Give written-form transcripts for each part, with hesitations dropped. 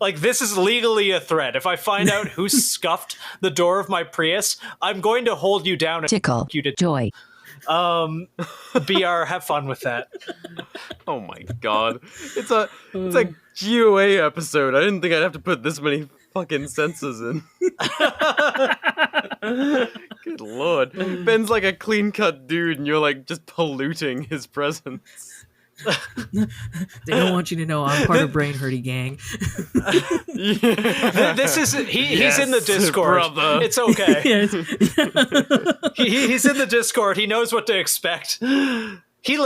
Like, this is legally a threat. If I find out who scuffed the door of my Prius, I'm going to hold you down and Tickle. you to Joy. BR, have fun with that. Oh my god. It's a GOA episode. I didn't think I'd have to put this many fucking censors in. Good lord. Ben's like a clean-cut dude and you're like just polluting his presence. They don't want you to know I'm part of Brain Hurty Gang. This is he's in the Discord. Brother. It's okay. Yeah, He's in the Discord. He knows what to expect. He's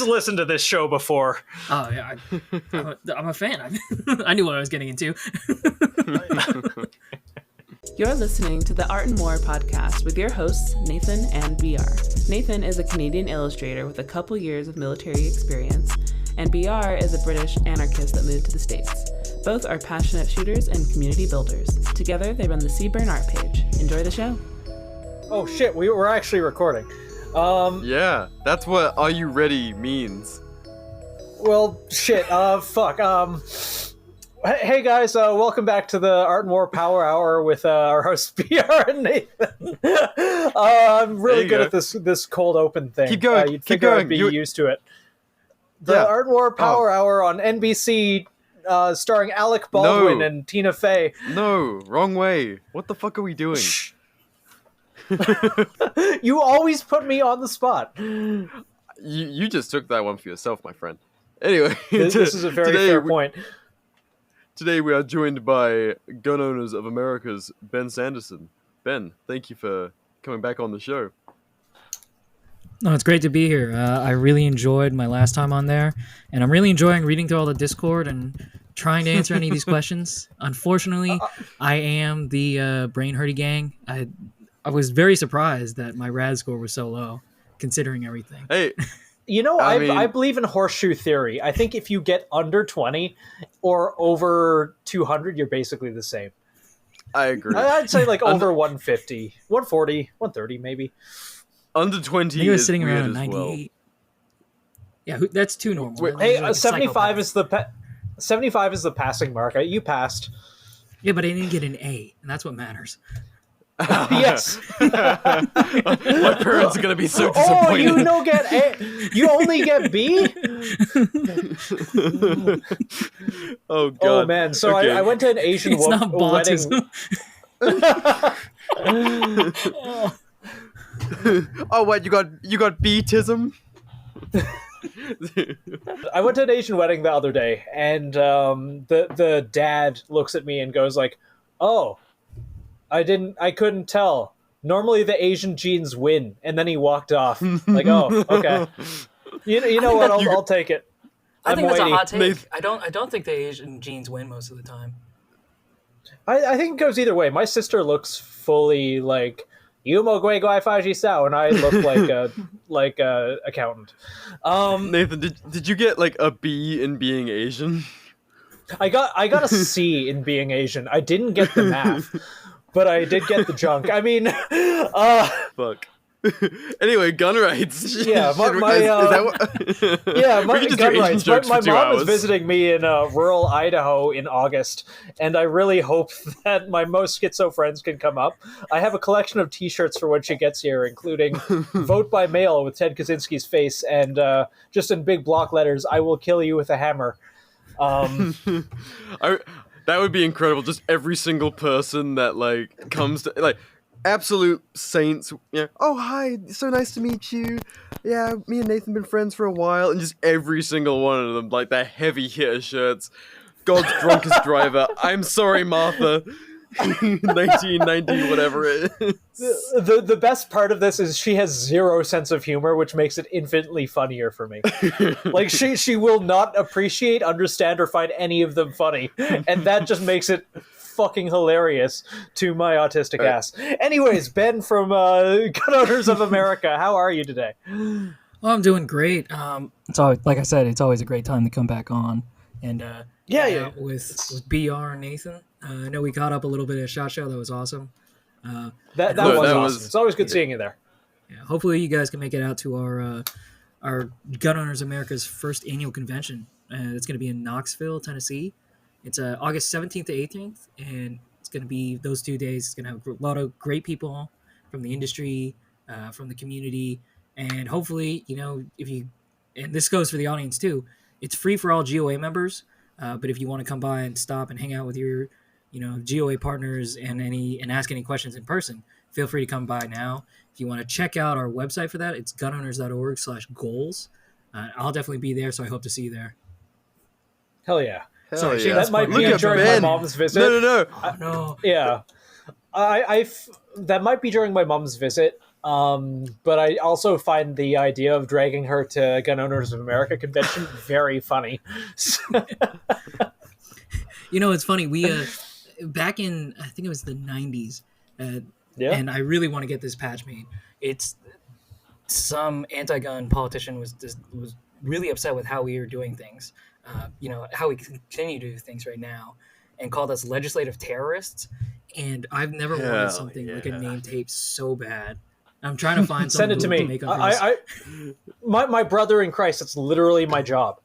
listened to this show before. oh yeah, I'm a fan. I knew what I was getting into. You're listening to the Art and More podcast with your hosts, Nathan and B.R. Nathan is a Canadian illustrator with a couple years of military experience, and B.R. is a British anarchist that moved to the States. Both are passionate shooters and community builders. Together, they run the Seaburn art page. Enjoy the show. Oh shit, we're actually recording. Yeah, that's what "Are you ready" means. Well, shit, fuck, hey guys, welcome back to the Art and War Power Hour with our hosts BR and Nathan. I'm really good at this cold open thing. Keep going, You'd keep figure going. I'd be used to it. The Art and War Power Hour on NBC, starring Alec Baldwin and Tina Fey. No, wrong way. What the fuck are we doing? You always put me on the spot. You just took that one for yourself, my friend. Anyway, This is a very fair point. Today we are joined by Gun Owners of America's Ben Sanderson. Ben, thank you for coming back on the show. No, it's great to be here. I really enjoyed my last time on there, and I'm really enjoying reading through all the Discord and trying to answer any of these questions. Unfortunately, I am the Brain Hurty Gang. I was very surprised that my RAD score was so low, considering everything. Hey, You know, I mean- I believe in horseshoe theory. I think if you get under 20 or over 200, you're basically the same. I agree. I'd say like over 150, 140, 130 maybe. Under 20 I think I was is sitting weird around as 98. Yeah, that's too normal. Wait, That's Hey, like a 75 psychopath. 75 is the passing mark. You passed. Yeah, but I didn't get an A, and that's what matters. Yes. My parents are going to be so Oh, disappointed. you don't get A. You only get B? Oh, God. Oh, man. So Okay. I went to an Asian It's not wedding. autism. Oh, what, you got B-tism? I went to an Asian wedding the other day, and the dad looks at me and goes like, "Oh, I couldn't tell. Normally the Asian genes win," and then he walked off. Like, oh, okay. You know what? I'll take it. I think that's a hot take. Nathan- I don't think the Asian genes win most of the time. I think it goes either way. My sister looks fully like Yumo Gui Gui Faji Sao, and I look like a accountant. Nathan, did you get like a B in being Asian? I got a C in being Asian. I didn't get the math, but I did get the junk. I mean, Fuck. Anyway, gun rights. Yeah, my is that what... yeah, We my can just gun do Asian rights. jokes My for 2 mom was hours. visiting me in rural Idaho in August, and I really hope that my most schizo friends can come up. I have a collection of T-shirts for when she gets here, including "Vote by Mail" with Ted Kaczynski's face, and just in big block letters, "I will kill you with a hammer." That would be incredible. Just every single person that like comes to like absolute saints. Yeah. Oh, hi. So nice to meet you. Yeah, me and Nathan been friends for a while, and just every single one of them, like their heavy hitter shirts. God's drunkest driver. I'm sorry, Martha. 1990, whatever it is. The best part of this is she has zero sense of humor, which makes it infinitely funnier for me. Like she will not appreciate, understand, or find any of them funny, and that just makes it fucking hilarious to my autistic ass. Anyways, Ben from Gun Owners of America, how are you today? Well, I'm doing great. It's always, like I said, it's always a great time to come back on and Yeah. with BR and Nathan. I know we caught up a little bit at SHOT Show. That was awesome. That No, was that awesome. was- It's always good seeing you there. Yeah, hopefully you guys can make it out to our Gun Owners America's first annual convention. It's going to be in Knoxville, Tennessee. It's August 17th to 18th, and it's going to be those 2 days. It's going to have a lot of great people from the industry, from the community, and hopefully, if you, and this goes for the audience too, it's free for all GOA members. But if you want to come by and stop and hang out with your, GOA partners and ask any questions in person, feel free to come by now. If you want to check out our website for that, it's gunowners.org/goals. I'll definitely be there, so I hope to see you there. Hell yeah. Sorry, yeah. That might be during my mom's visit. No. Oh, no. Yeah. That might be during my mom's visit. But I also find the idea of dragging her to Gun Owners of America convention very funny. It's funny. We back in, I think it was the 90s, and I really want to get this patch made. It's some anti-gun politician was really upset with how we were doing things, how we continue to do things right now, and called us legislative terrorists. And I've never wanted something like a name tape so bad. I'm trying to find Send it to me. My brother in Christ, it's literally my job.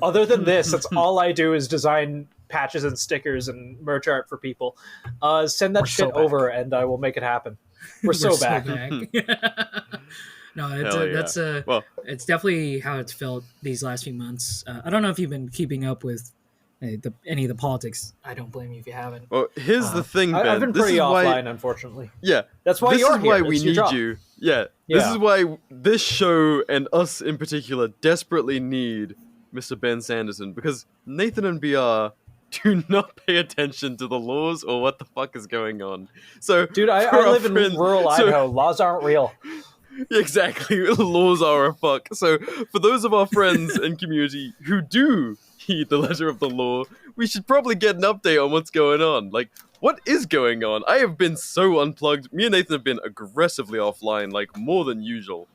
Other than this, that's all I do is design patches and stickers and merch art for people. Send that shit over and I will make it happen. We're so back. No, it's definitely how it's felt these last few months. I don't know if you've been keeping up with any of the politics. I don't blame you if you haven't. Well, here's the thing, Ben. I've been pretty offline, unfortunately. Yeah, that's why you're here. This is why we need you. Yeah, this is why this show and us in particular desperately need Mr. Ben Sanderson, because Nathan and B.R. do not pay attention to the laws or what the fuck is going on. So, dude, I live in rural Idaho. Laws aren't real. Exactly, laws are a fuck. So, for those of our friends and community who do heed the letter of the law, we should probably get an update on what's going on. Like, what is going on? I have been so unplugged. Me and Nathan have been aggressively offline, like, more than usual.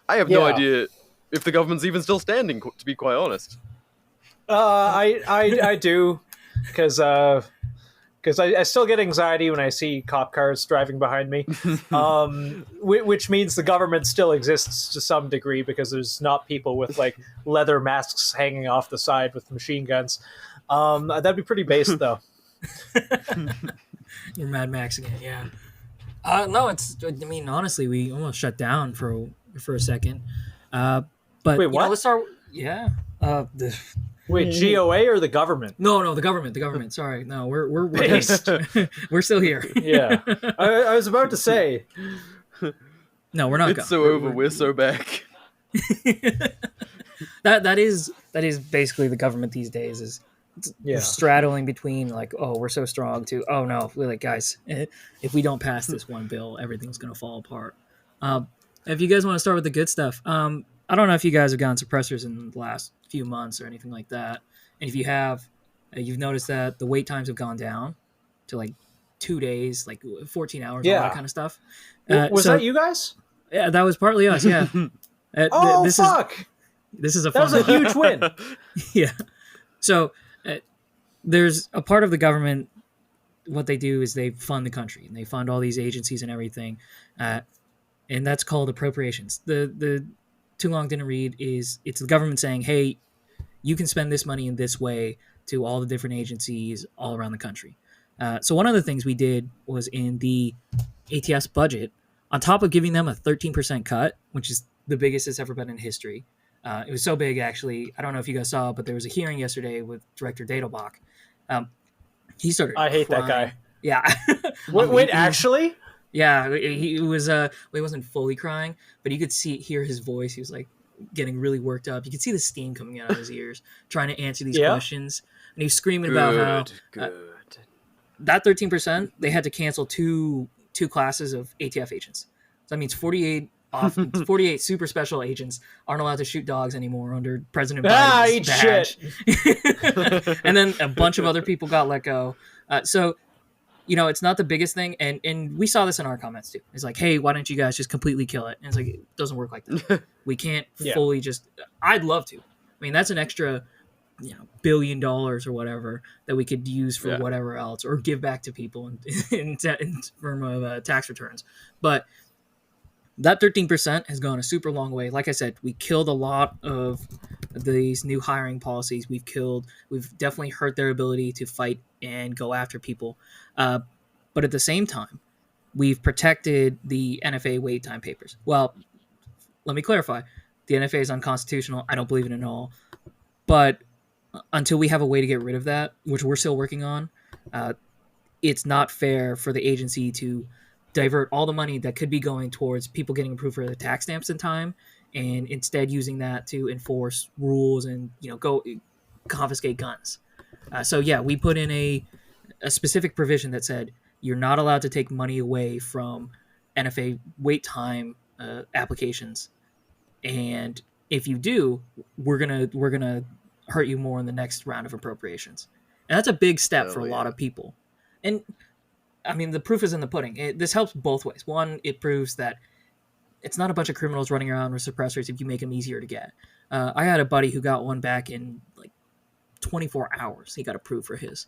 I have no idea if the government's even still standing, to be quite honest. I do, because I still get anxiety when I see cop cars driving behind me, which means the government still exists to some degree, because there's not people with like leather masks hanging off the side with machine guns. That'd be pretty based, though. You're Mad Max again, yeah. No, honestly, we almost shut down for a second. But wait, what? Let's start. Yeah. Wait, GOA or the government? No, the government. Sorry, no, we're based. We're still here. Yeah, I was about to say. No, we're not. It's so over. We're so back. That is basically the government these days. Is straddling between like, oh, we're so strong, to, oh no, we're like, guys, if we don't pass this one bill, everything's gonna fall apart. If you guys want to start with the good stuff, I don't know if you guys have gotten suppressors in the last few months or anything like that. And if you have, you've noticed that the wait times have gone down to like 2 days, like 14 hours, all that kind of stuff. Was that you guys? Yeah, that was partly us, yeah. Fuck! This is a fun. That was a huge win. Yeah. So there's a part of the government, what they do is they fund the country, and they fund all these agencies and everything. And that's called appropriations. The too long didn't read is it's the government saying, hey, you can spend this money in this way to all the different agencies all around the country. So one of the things we did was in the ATF's budget, on top of giving them a 13% cut, which is the biggest it's ever been in history. It was so big, actually. I don't know if you guys saw, but there was a hearing yesterday with Director Dadelbach. He started I hate crying. that guy. Yeah. Wait, actually? Yeah, he was. He wasn't fully crying, but you could hear his voice. He was like getting really worked up. You could see the steam coming out of his ears, trying to answer these questions, and he was screaming about how that 13%, they had to cancel two classes of ATF agents. So that means 48 super special agents aren't allowed to shoot dogs anymore under President Biden's badge. Shit. And then a bunch of other people got let go. So. It's not the biggest thing, and we saw this in our comments too. It's like, hey, why don't you guys just completely kill it? And it's like, it doesn't work like that. We can't fully just. I'd love to. I mean, that's an extra, $1 billion or whatever that we could use for whatever else, or give back to people in form of tax returns. But that 13% has gone a super long way. Like I said, we killed a lot of these new hiring policies. We've definitely hurt their ability to fight and go after people. But at the same time, we've protected the NFA wait time papers. Well, let me clarify. The NFA is unconstitutional. I don't believe in it at all. But until we have a way to get rid of that, which we're still working on, it's not fair for the agency to divert all the money that could be going towards people getting approved for the tax stamps in time, and instead using that to enforce rules and go confiscate guns. So yeah, we put in a specific provision that said you're not allowed to take money away from NFA wait time applications, and if you do, we're gonna hurt you more in the next round of appropriations. And that's a big step for a lot of people. And I mean, the proof is in the pudding. This helps both ways. One, it proves that it's not a bunch of criminals running around with suppressors if you make them easier to get. I had a buddy who got one back in like 24 hours. He got approved for his.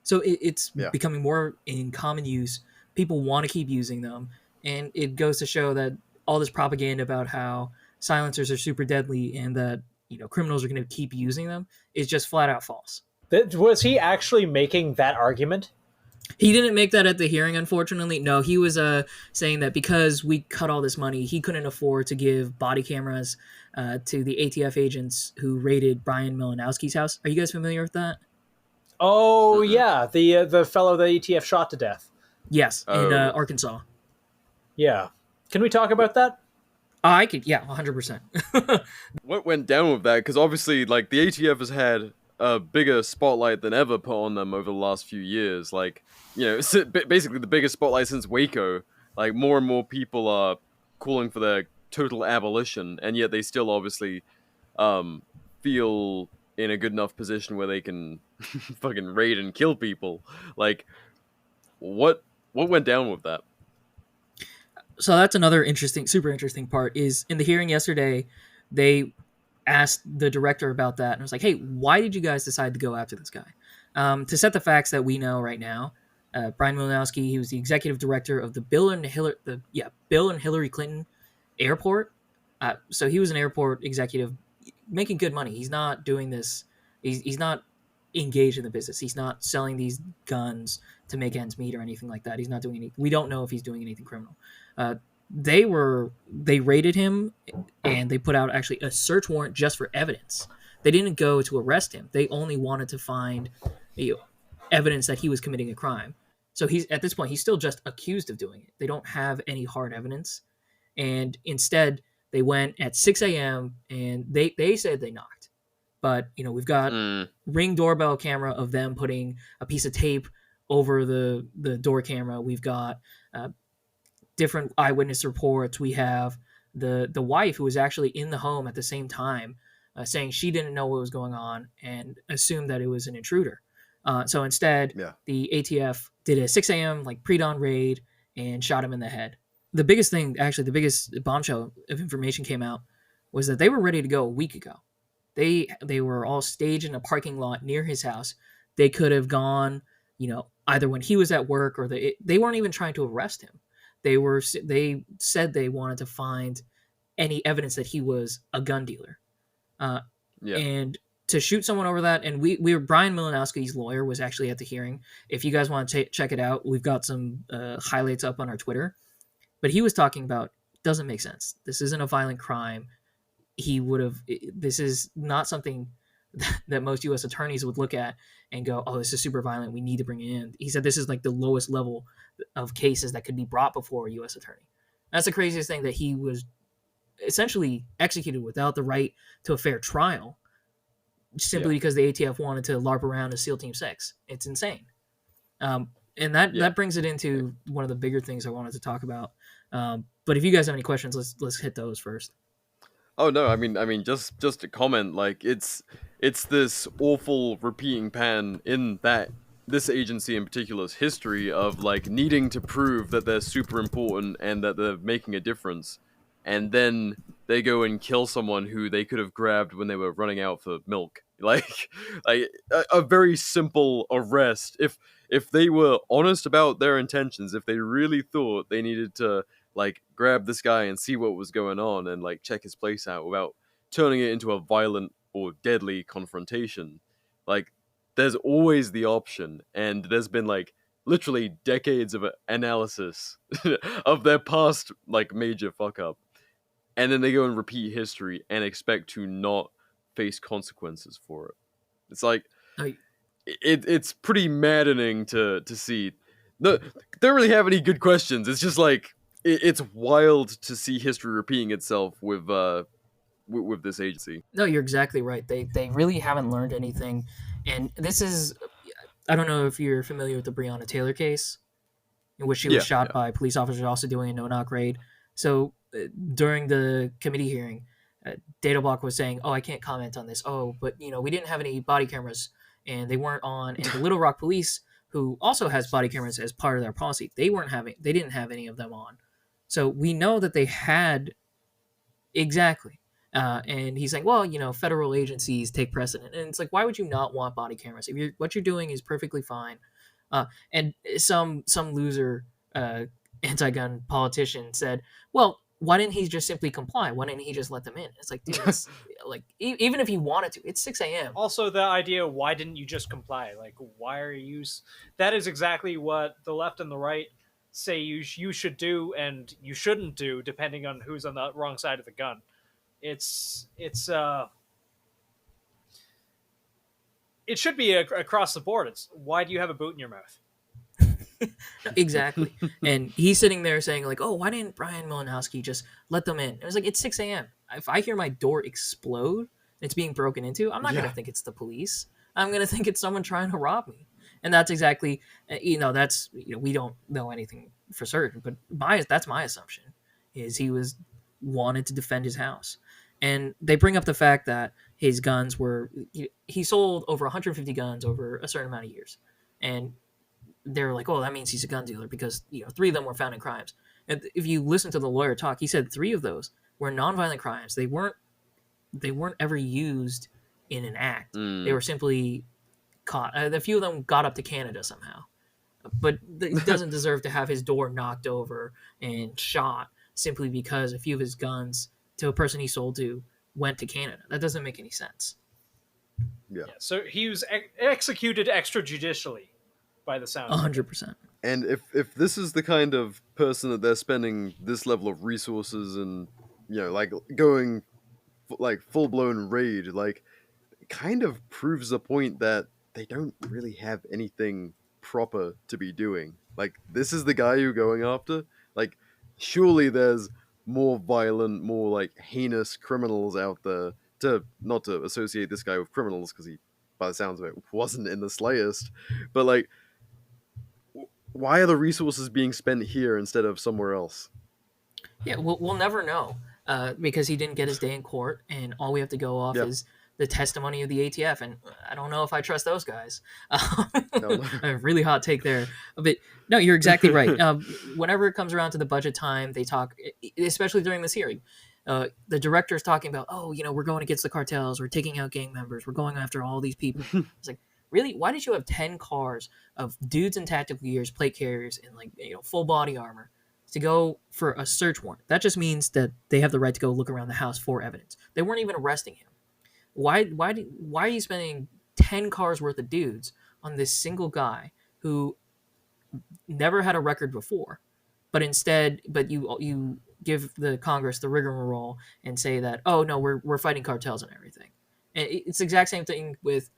So it's becoming more in common use. People want to keep using them. And it goes to show that all this propaganda about how silencers are super deadly and that criminals are going to keep using them is just flat out false. Was he actually making that argument? He didn't make that at the hearing, unfortunately. No, he was saying that because we cut all this money, he couldn't afford to give body cameras to the ATF agents who raided Brian Milanowski's house. Are you guys familiar with that? Oh, yeah. The fellow the ATF shot to death. Yes, in Arkansas. Yeah. Can we talk about that? I could, yeah, 100%. What went down with that? Because obviously, like, the ATF has had a bigger spotlight than ever put on them over the last few years. Like, it's basically the biggest spotlight since Waco. Like, more and more people are calling for their total abolition, and yet they still obviously feel in a good enough position where they can fucking raid and kill people. Like, what went down with that? So that's another super interesting part is in the hearing yesterday, they asked the director about that and was like, hey, why did you guys decide to go after this guy? To set the facts that we know right now, Brian Milanowski, he was the executive director of the Bill and Hillary Clinton airport. So he was an airport executive making good money. He's not doing this. He's not engaged in the business. He's not selling these guns to make ends meet or anything like that. He's not doing anything. We don't know if he's doing anything criminal. They raided him and they put out actually a search warrant just for evidence. They didn't go to arrest him. They only wanted to find evidence that he was committing a crime. So at this point, he's still just accused of doing it. They don't have any hard evidence. And instead, they went at 6 a.m. and they said they knocked. But, we've got Ring doorbell camera of them putting a piece of tape over the door camera. We've got different eyewitness reports. We have the wife who was actually in the home at the same time saying she didn't know what was going on and assumed that it was an intruder. So instead, the ATF did a 6 a.m. like pre-dawn raid and shot him in the head. The biggest bombshell of information came out was that they were ready to go a week ago. They were all staged in a parking lot near his house. They could have gone, either when he was at work or they weren't even trying to arrest him. They said they wanted to find any evidence that he was a gun dealer. And to shoot someone over that, and we were Brian Milanowski's lawyer was actually at the hearing. If you guys want to check it out, we've got some highlights up on our Twitter. But he was talking about, doesn't make sense. This isn't a violent crime. This is not something that most U.S. attorneys would look at and go, oh, this is super violent. We need to bring it in. He said this is like the lowest level of cases that could be brought before a U.S. attorney. That's the craziest thing, that he was essentially executed without the right to a fair trial simply because the ATF wanted to LARP around as SEAL Team 6. It's insane. And that brings it into one of the bigger things I wanted to talk about. But if you guys have any questions, let's hit those first. Oh no, I mean, just to comment, like it's this awful repeating pattern in this agency in particular's history of like needing to prove that they're super important and that they're making a difference, and then they go and kill someone who they could have grabbed when they were running out for milk. Like a very simple arrest. If they were honest about their intentions, if they really thought they needed to like grab this guy and see what was going on and like check his place out without turning it into a violent or deadly confrontation. Like, there's always the option, and there's been like literally decades of analysis of their past like major fuck up, and then they go and repeat history and expect to not face consequences for it. It's like it's pretty maddening to see. No, don't really have any good questions. It's just like it's wild to see history repeating itself with this agency. No, you're exactly right. They really haven't learned anything, and this is, I don't know if you're familiar with the Breonna Taylor case, in which she was shot by police officers also doing a no-knock raid. So during the committee hearing, Datablock was saying, "Oh, I can't comment on this. Oh, but we didn't have any body cameras, and they weren't on." And the Little Rock Police, who also has body cameras as part of their policy, they didn't have any of them on. So we know that they had exactly. And he's like, well, federal agencies take precedent, and it's like, why would you not want body cameras if what you're doing is perfectly fine? And some loser anti-gun politician said, well, why didn't he just simply comply? Why didn't he just let them in? It's like, dude, it's, like even if he wanted to, it's 6 a.m. Also, the idea, why didn't you just comply? Like, why are you? That is exactly what the left and the right say you should do and you shouldn't do, depending on who's on the wrong side of the gun. It should be across the board. It's, why do you have a boot in your mouth? Exactly. And he's sitting there saying like, oh, why didn't Brian Malinowski just let them in? It was like, it's 6 a.m. If I hear my door explode and it's being broken into, I'm not going to think it's the police. I'm going to think it's someone trying to rob me. And that's exactly, we don't know anything for certain, but that's my assumption, is he wanted to defend his house. And they bring up the fact that his guns he sold over 150 guns over a certain amount of years. And they're like, oh, that means he's a gun dealer because 3 of them were found in crimes. And if you listen to the lawyer talk, he said 3 of those were nonviolent crimes. They weren't ever used in an act. They were simply caught. A few of them got up to Canada somehow, but he doesn't deserve to have his door knocked over and shot simply because a few of his guns to a person he sold to went to Canada. That doesn't make any sense. Yeah. So he was executed extrajudicially, by the sound. 100%. And if this is the kind of person that they're spending this level of resources and like going like full blown raid, like kind of proves the point that they don't really have anything proper to be doing. Like, this is the guy you're going after. Like, surely there's more violent, more like heinous criminals out there. Not to associate this guy with criminals, because he, by the sounds of it, wasn't in the slightest. But like, why are the resources being spent here instead of somewhere else? Yeah, we'll never know, because he didn't get his day in court, and all we have to go off is the testimony of the ATF, and I don't know if I trust those guys. No. A really hot take there. But no, you're exactly right. Whenever it comes around to the budget time, they talk, especially during this hearing, the director's talking about, we're going against the cartels, we're taking out gang members, we're going after all these people. It's like, really? Why did you have 10 cars of dudes in tactical gears, plate carriers, and full body armor to go for a search warrant? That just means that they have the right to go look around the house for evidence. They weren't even arresting him. Why are you spending 10 cars worth of dudes on this single guy who never had a record before, but you give the Congress the rigmarole and say that, oh no, we're fighting cartels and everything. And it's the exact same thing with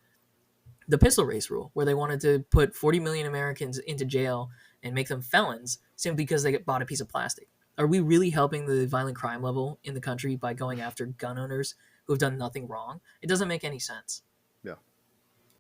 the pistol race rule, where they wanted to put 40 million Americans into jail and make them felons simply because they bought a piece of plastic. Are we really helping the violent crime level in the country by going after gun owners who have done nothing wrong? It doesn't make any sense. Yeah.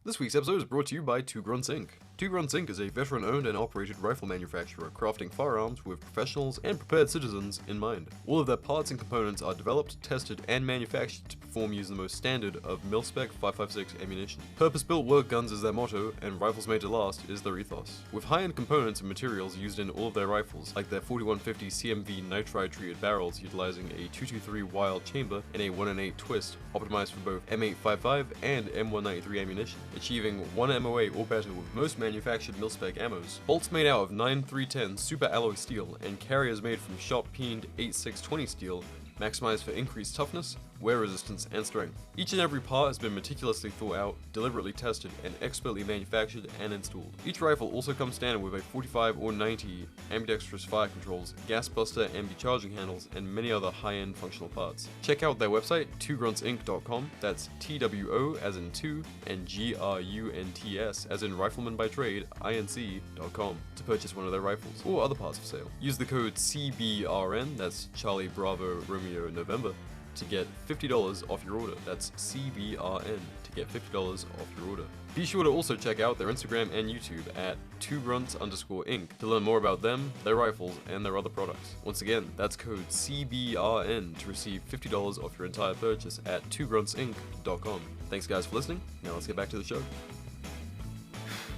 This week's episode is brought to you by Two Grunts Inc. Two Grunts Inc. is a veteran-owned and operated rifle manufacturer crafting firearms with professionals and prepared citizens in mind. All of their parts and components are developed, tested, and manufactured to perform using the most standard of mil-spec 5.56 ammunition. Purpose-built work guns is their motto, and rifles made to last is their ethos. With high-end components and materials used in all of their rifles, like their 4150 CMV nitride-treated barrels utilizing a 223 Wild chamber and a 1-in-8 twist, optimized for both M855 and M193 ammunition, achieving 1 MOA or better with most manufacturers manufactured mil-spec ammos, bolts made out of 9-310 super alloy steel, and carriers made from shot-peened 8-6-20 steel, maximized for increased toughness, wear resistance, and strength. Each and every part has been meticulously thought out, deliberately tested, and expertly manufactured and installed. Each rifle also comes standard with a 45 or 90 ambidextrous fire controls, gas buster, ambi charging handles, and many other high-end functional parts. Check out their website, twogruntsinc.com, that's TWO as in 2, and GRUNTS as in rifleman by trade, INC.com, to purchase one of their rifles, or other parts for sale. Use the code CBRN, that's Charlie Bravo Romeo November, to get $50 off your order. That's CBRN to get $50 off your order. Be sure to also check out their Instagram and YouTube at twogrunts_inc to learn more about them, their rifles, and their other products. Once again, that's code CBRN to receive $50 off your entire purchase at twogruntsinc.com. Thanks guys for listening. Now let's get back to the show.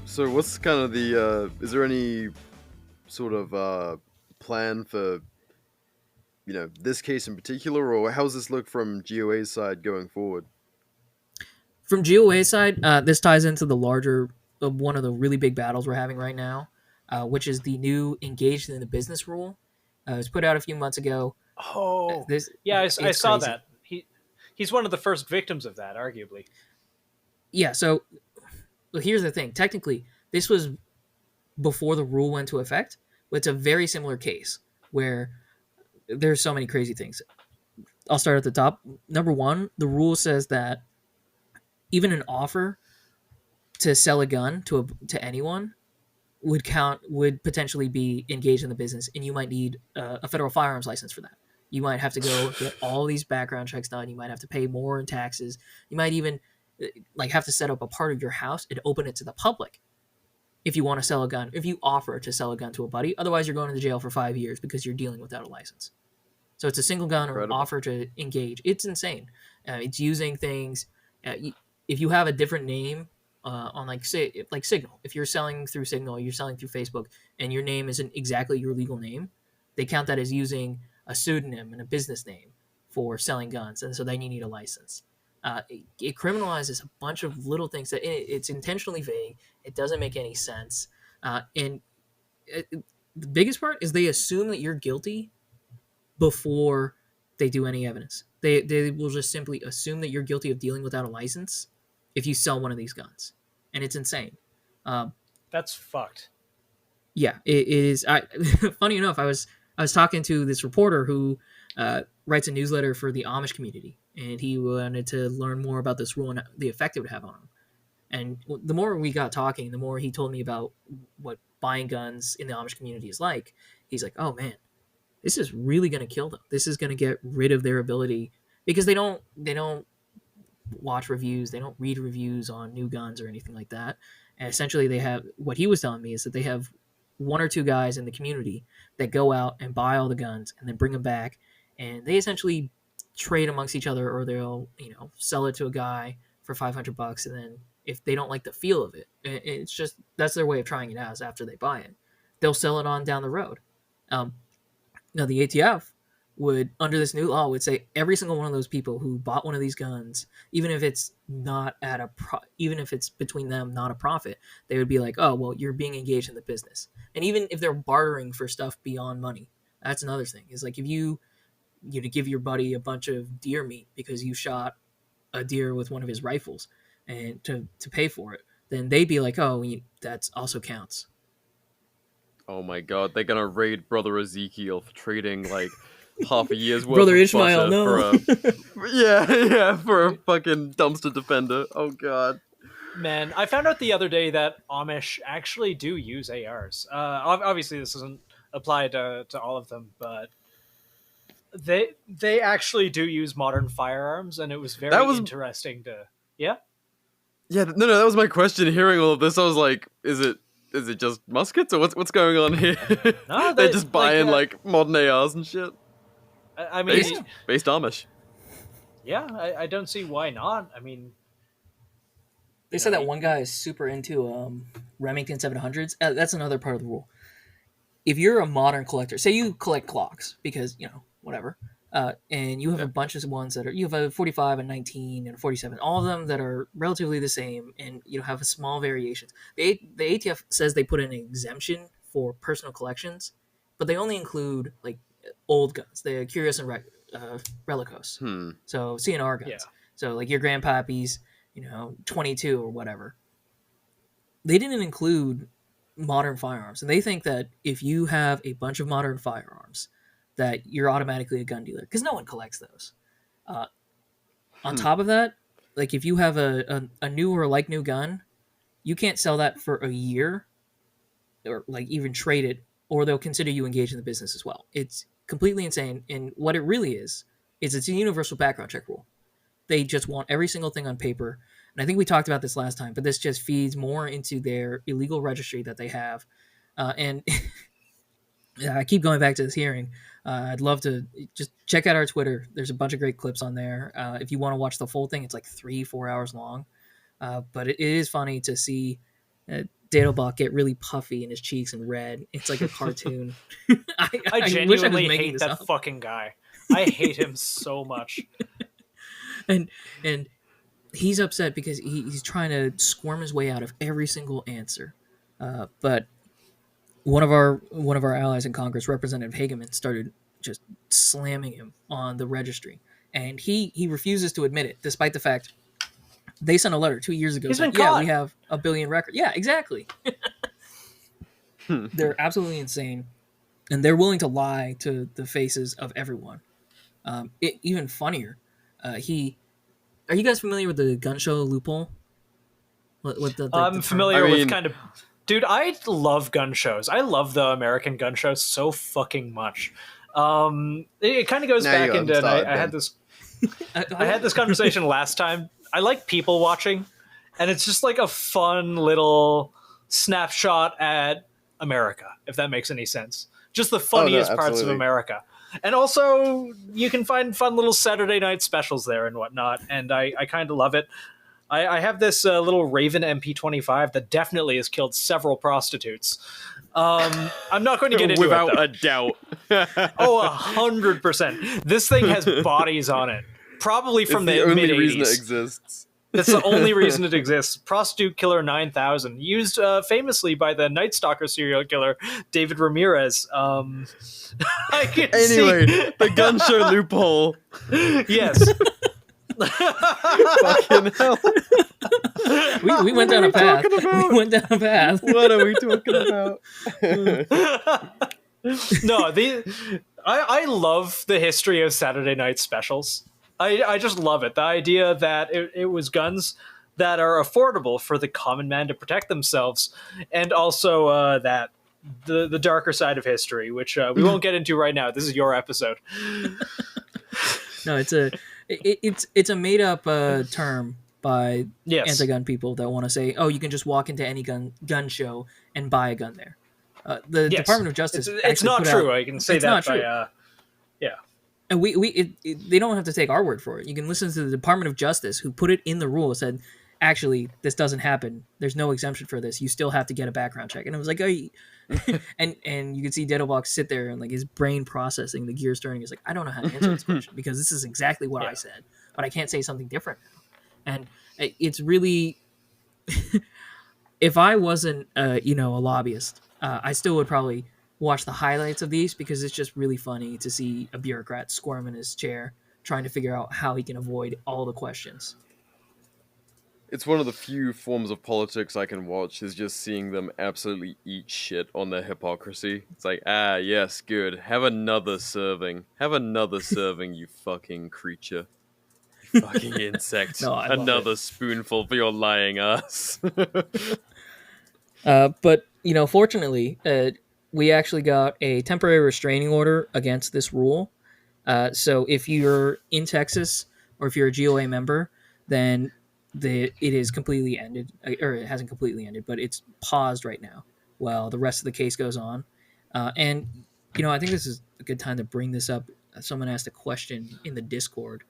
So what's kind of the, is there any sort of plan for this case in particular, or how's this look from GOA's side going forward? From GOA's side, this ties into the larger, one of the really big battles we're having right now, which is the new engaged in the business rule. It was put out a few months ago. Oh, I saw that. He's one of the first victims of that, arguably. Yeah, so here's the thing. Technically, this was before the rule went into effect, but it's a very similar case where there's so many crazy things. I'll start at the top. Number one, the rule says that even an offer to sell a gun to anyone would potentially be engaged in the business, and you might need a federal firearms license for that. You might have to go get all these background checks done. You might have to pay more in taxes. You might even have to set up a part of your house and open it to the public if you want to sell a gun, if you offer to sell a gun to a buddy. Otherwise, you're going to jail for 5 years because you're dealing without a license. So it's a single gun or offer to engage. It's insane. It's using things. If you have a different name on Signal, if you're selling through Signal, you're selling through Facebook, and your name isn't exactly your legal name, they count that as using a pseudonym and a business name for selling guns, and so then you need a license. It criminalizes a bunch of little things that it's intentionally vague. It doesn't make any sense. The biggest part is they assume that you're guilty before they do any evidence. They will just simply assume that you're guilty of dealing without a license if you sell one of these guns. And it's insane. That's fucked. Yeah, it is. Funny enough, I was talking to this reporter who writes a newsletter for the Amish community, and he wanted to learn more about this rule and the effect it would have on him. And the more we got talking, the more he told me about what buying guns in the Amish community is like. He's like, oh man, this is really going to kill them. This is going to get rid of their ability, because they don't watch reviews. They don't read reviews on new guns or anything like that. And essentially they have, what he was telling me is that they have one or two guys in the community that go out and buy all the guns and then bring them back, and they essentially trade amongst each other, or they'll sell it to a guy for $500, and then if they don't like the feel of it, it's just, that's their way of trying it out, is after they buy it, they'll sell it on down the road. Now the ATF would, under this new law, would say every single one of those people who bought one of these guns, even if it's not at even if it's between them not a profit, they would be like, oh well, you're being engaged in the business. And even if they're bartering for stuff beyond money, that's another thing. Is like if you give your buddy a bunch of deer meat because you shot a deer with one of his rifles, and to pay for it, then they'd be like, oh, that also counts. Oh my god, they're gonna raid Brother Ezekiel for trading like half a year's worth Brother of Ishmael, no. for a fucking dumpster defender. Oh god. Man, I found out the other day that Amish actually do use ARs. Obviously, this doesn't apply to all of them, but they actually do use modern firearms, and it was very interesting to... Yeah? Yeah, no, that was my question. Hearing all of this, I was like, is it just muskets, or what's going on here? No, they're just buying like modern ARs and shit. I mean, based Amish. Yeah, I don't see why not. I mean, they said that one guy is super into Remington 700s. That's another part of the rule. If you're a modern collector, say you collect clocks because whatever, And you have a bunch of ones that are, you have a 45, a 19, and a 47, all of them that are relatively the same, and have a small variations. The ATF says they put in an exemption for personal collections, but they only include like old guns, the Curios and Relicos. So CNR guns. Yeah. So like your grandpappy's, 22 or whatever. They didn't include modern firearms, and they think that if you have a bunch of modern firearms, that you're automatically a gun dealer, because no one collects those. On top of that, like if you have a new or like new gun, you can't sell that for a year, or like even trade it, or they'll consider you engaged in the business as well. It's completely insane, and what it really is it's a universal background check rule. They just want every single thing on paper, and I think we talked about this last time, but this just feeds more into their illegal registry that they have, and I keep going back to this hearing. I'd love to just check out our Twitter. There's a bunch of great clips on there. If you want to watch the full thing, it's like 3-4 hours long. But it is funny to see Datobot get really puffy in his cheeks and red. It's like a cartoon. I genuinely hate that fucking guy. I hate him so much. And he's upset because he's trying to squirm his way out of every single answer. But one of our allies in Congress, Representative Hageman, started just slamming him on the registry, and he refuses to admit it, despite the fact they sent a letter 2 years ago saying, "Yeah, we have a billion records." Yeah, exactly. They're absolutely insane, and they're willing to lie to the faces of everyone. Even funnier, are you guys familiar with the gun show loophole? I'm familiar with kind of. Dude, I love gun shows. I love the American gun shows so fucking much. It kind of goes back into. I had this. I had this conversation last time. I like people watching, and it's just like a fun little snapshot at America, if that makes any sense. Just the funniest parts of America. And also, you can find fun little Saturday night specials there and whatnot, and I kind of love it. I have this little Raven MP25 that definitely has killed several prostitutes. I'm not going to get into without it, a doubt. 100%. This thing has bodies on it, probably from the mid-80s. Only reason it exists. That's the only reason it exists. Prostitute Killer 9000, used famously by the Night Stalker serial killer David Ramirez. Anyway, the gun show loophole. Yes. Fucking hell. We went down a path. We went down a path. What are we talking about? No, I love the history of Saturday night specials. I just love it. The idea that it was guns that are affordable for the common man to protect themselves, and also that the darker side of history, which we won't get into right now. This is your episode. No, it's a made up term by anti-gun people that want to say, oh, you can just walk into any gun show and buy a gun there. The Department of Justice. It's not true. I can say that by yeah. And they don't have to take our word for it. You can listen to the Department of Justice, who put it in the rule, said, actually, this doesn't happen. There's no exemption for this. You still have to get a background check. And it was like, oh, and you can see Datobot sit there and like his brain processing, the gears turning. He's like, I don't know how to answer this question because this is exactly what I said, but I can't say something different now. And it's really, if I wasn't, a lobbyist, I still would probably watch the highlights of these because it's just really funny to see a bureaucrat squirm in his chair trying to figure out how he can avoid all the questions. It's one of the few forms of politics I can watch is just seeing them absolutely eat shit on their hypocrisy. It's like, yes, good. Have another serving. Have another serving, you fucking creature. You fucking insect. No, another spoonful for your lying ass. But, fortunately, we actually got a temporary restraining order against this rule. So if you're in Texas or if you're a GOA member, then it is completely ended, or it hasn't completely ended, but it's paused right now while the rest of the case goes on. And, I think this is a good time to bring this up. Someone asked a question in the Discord.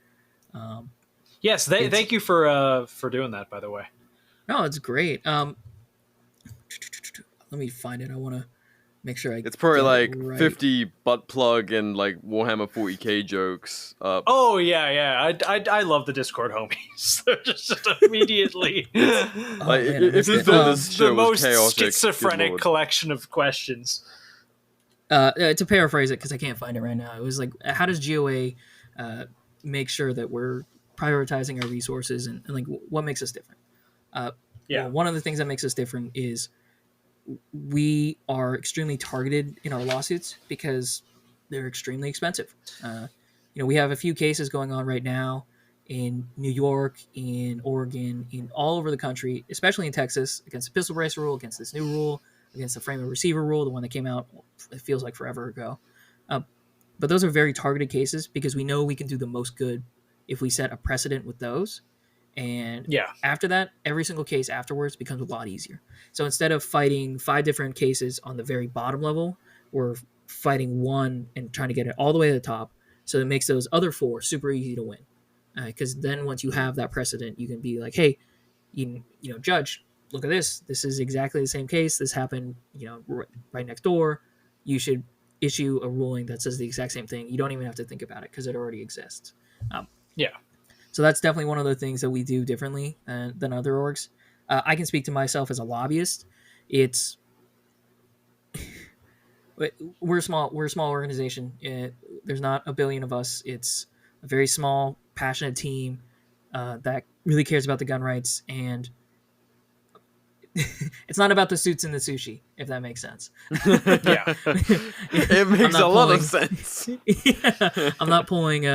Yes, thank you for doing that, by the way. No, it's great. Let me find it. I want to make sure It's probably get like it right. 50 butt plug and like Warhammer 40k jokes up. Oh yeah. I love the Discord homies. They're just immediately Like, man, I if missed this it. this the show was most chaotic, good schizophrenic lord. collection of questions. To paraphrase it, because I can't find it right now, it was like, how does GOA make sure that we're prioritizing our resources and like what makes us different? Yeah. Well, one of the things that makes us different is we are extremely targeted in our lawsuits because they're extremely expensive. We have a few cases going on right now in New York, in Oregon, in all over the country, especially in Texas, against the pistol brace rule, against this new rule, against the frame of receiver rule, the one that came out, it feels like forever ago. But those are very targeted cases because we know we can do the most good if we set a precedent with those. And after that, every single case afterwards becomes a lot easier. So instead of fighting 5 different cases on the very bottom level, we're fighting one and trying to get it all the way to the top. So it makes those other 4 super easy to win. Because then once you have that precedent, you can be like, hey, judge, look at this. This is exactly the same case. This happened, right next door. You should issue a ruling that says the exact same thing. You don't even have to think about it because it already exists. So that's definitely one of the things that we do differently than other orgs. I can speak to myself as a lobbyist. We're a small organization. There's not a billion of us. It's a very small, passionate team that really cares about the gun rights, and it's not about the suits and the sushi, if that makes sense. It makes a lot of sense. I'm not pulling.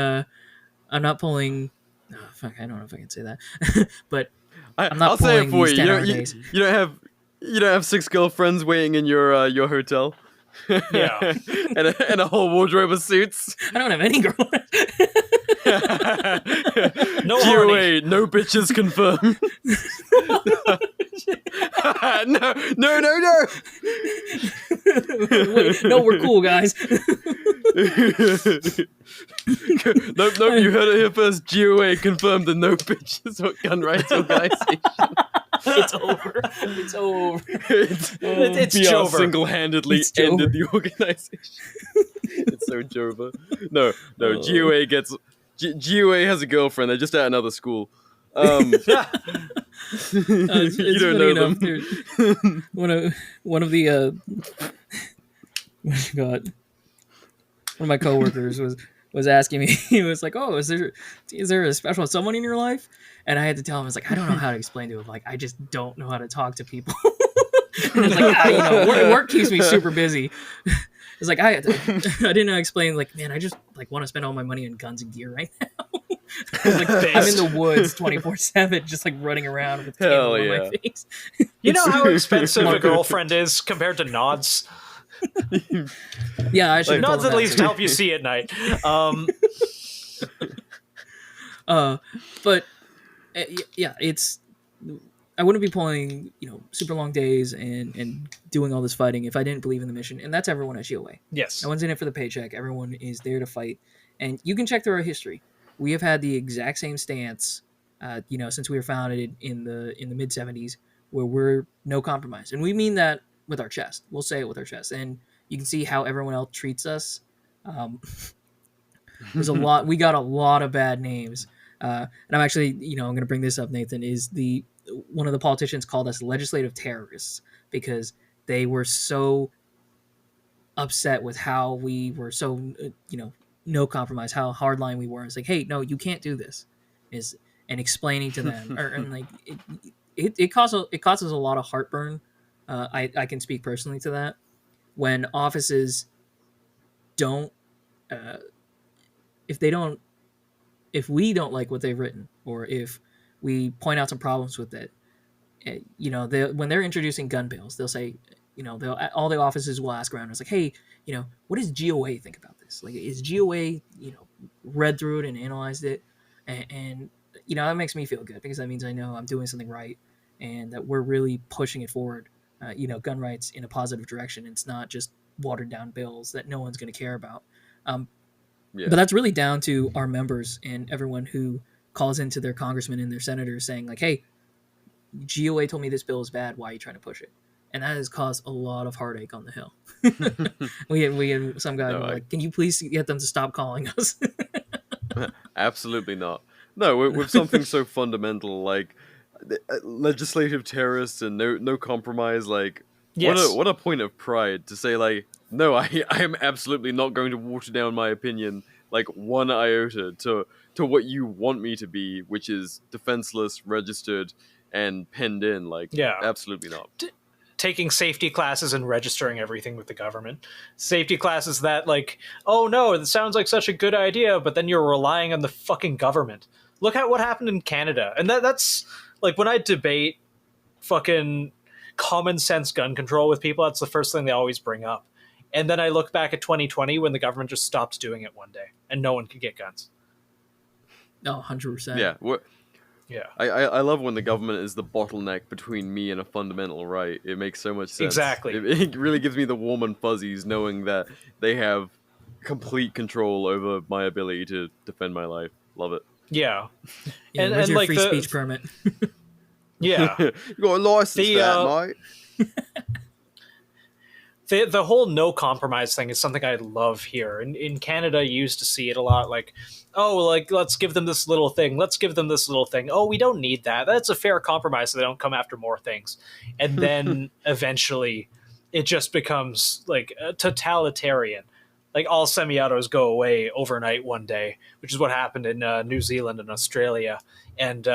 Oh, fuck, I don't know if I can say that, but I'm not I'll say it pulling for these you. 10-hour days. You don't have 6 girlfriends waiting in your hotel. Yeah. and a whole wardrobe of suits. I don't have any girlfriends. No GOA, horny. no bitches confirmed. No. Wait, no, we're cool, guys. Nope, you heard it here first. GOA confirmed the no bitches or gun rights organization. It's over. It's BR Jover. single-handedly It's Jover. ended the organization. It's so Jover. No, GOA gets... GOA has a girlfriend. They're just at another school. It's You don't know them. One of the one of my coworkers was asking me. He was like, "Oh, is there a special someone in your life?" And I had to tell him, I was like, "I don't know how to explain to him. Like, I just don't know how to talk to people." And it's like, work keeps me super busy. It's like I didn't know how to explain. Like, man, I just want to spend all my money on guns and gear right now. Like, I'm in the woods 24/7, just like running around with camo on my face. You know how expensive a girlfriend is compared to nods? Yeah, I should. Nods at least help you see at night. But yeah, it's. I wouldn't be pulling, super long days and doing all this fighting if I didn't believe in the mission. And that's everyone at GOA. Yes. No one's in it for the paycheck. Everyone is there to fight. And you can check through our history. We have had the exact same stance, since we were founded in the mid 70s, where we're no compromise. And we mean that with our chest. We'll say it with our chest. And you can see how everyone else treats us. There's a lot. We got a lot of bad names. And I'm actually, I'm going to bring this up, Nathan, is one of the politicians called us legislative terrorists because they were so upset with how we were so, no compromise, how hardline we were. It's like, hey, no, you can't do this. And explaining to them, it causes a lot of heartburn. I can speak personally to that when offices don't, if we don't like what they've written, or if we point out some problems with it, when they're introducing gun bills, they'll say, all the offices will ask around. It's like, hey, what does GOA think about this? Like, is GOA, read through it and analyzed it? And that makes me feel good because that means I know I'm doing something right and that we're really pushing it forward, gun rights in a positive direction. It's not just watered down bills that no one's going to care about. But that's really down to our members and everyone who calls into their congressmen and their senators saying like, hey, GOA told me this bill is bad. Why are you trying to push it? and that has caused a lot of heartache on the Hill. we had some guy like, "Can you please get them to stop calling us?" Absolutely not. No, with something so fundamental like legislative terrorists and no compromise, like Yes. what a point of pride to say like, no, I am absolutely not going to water down my opinion like one iota to what you want me to be, which is defenseless, registered, and penned in. Like, absolutely not. Taking safety classes and registering everything with the government. Safety classes that like, oh no, it sounds like such a good idea, but then you're relying on the fucking government. Look at what happened in Canada. And that's like when I debate fucking common sense gun control with people, that's the first thing they always bring up. And then I look back at 2020 when the government just stopped doing it one day and no one could get guns. No, 100%. Yeah. Yeah. I love when the government is the bottleneck between me and a fundamental right. It makes so much sense. Exactly. It really gives me the warm and fuzzies knowing that they have complete control over my ability to defend my life. Love it. Yeah. And where's your free speech permit? Yeah. You got a license for that, mate. The whole no compromise thing is something I love here. In Canada, you used to see it a lot, like, oh, like, let's give them this little thing. Let's give them this little thing. Oh, we don't need that. That's a fair compromise so they don't come after more things. And then eventually it just becomes, like, totalitarian. Like, all semi-autos go away overnight one day, which is what happened in New Zealand and Australia. And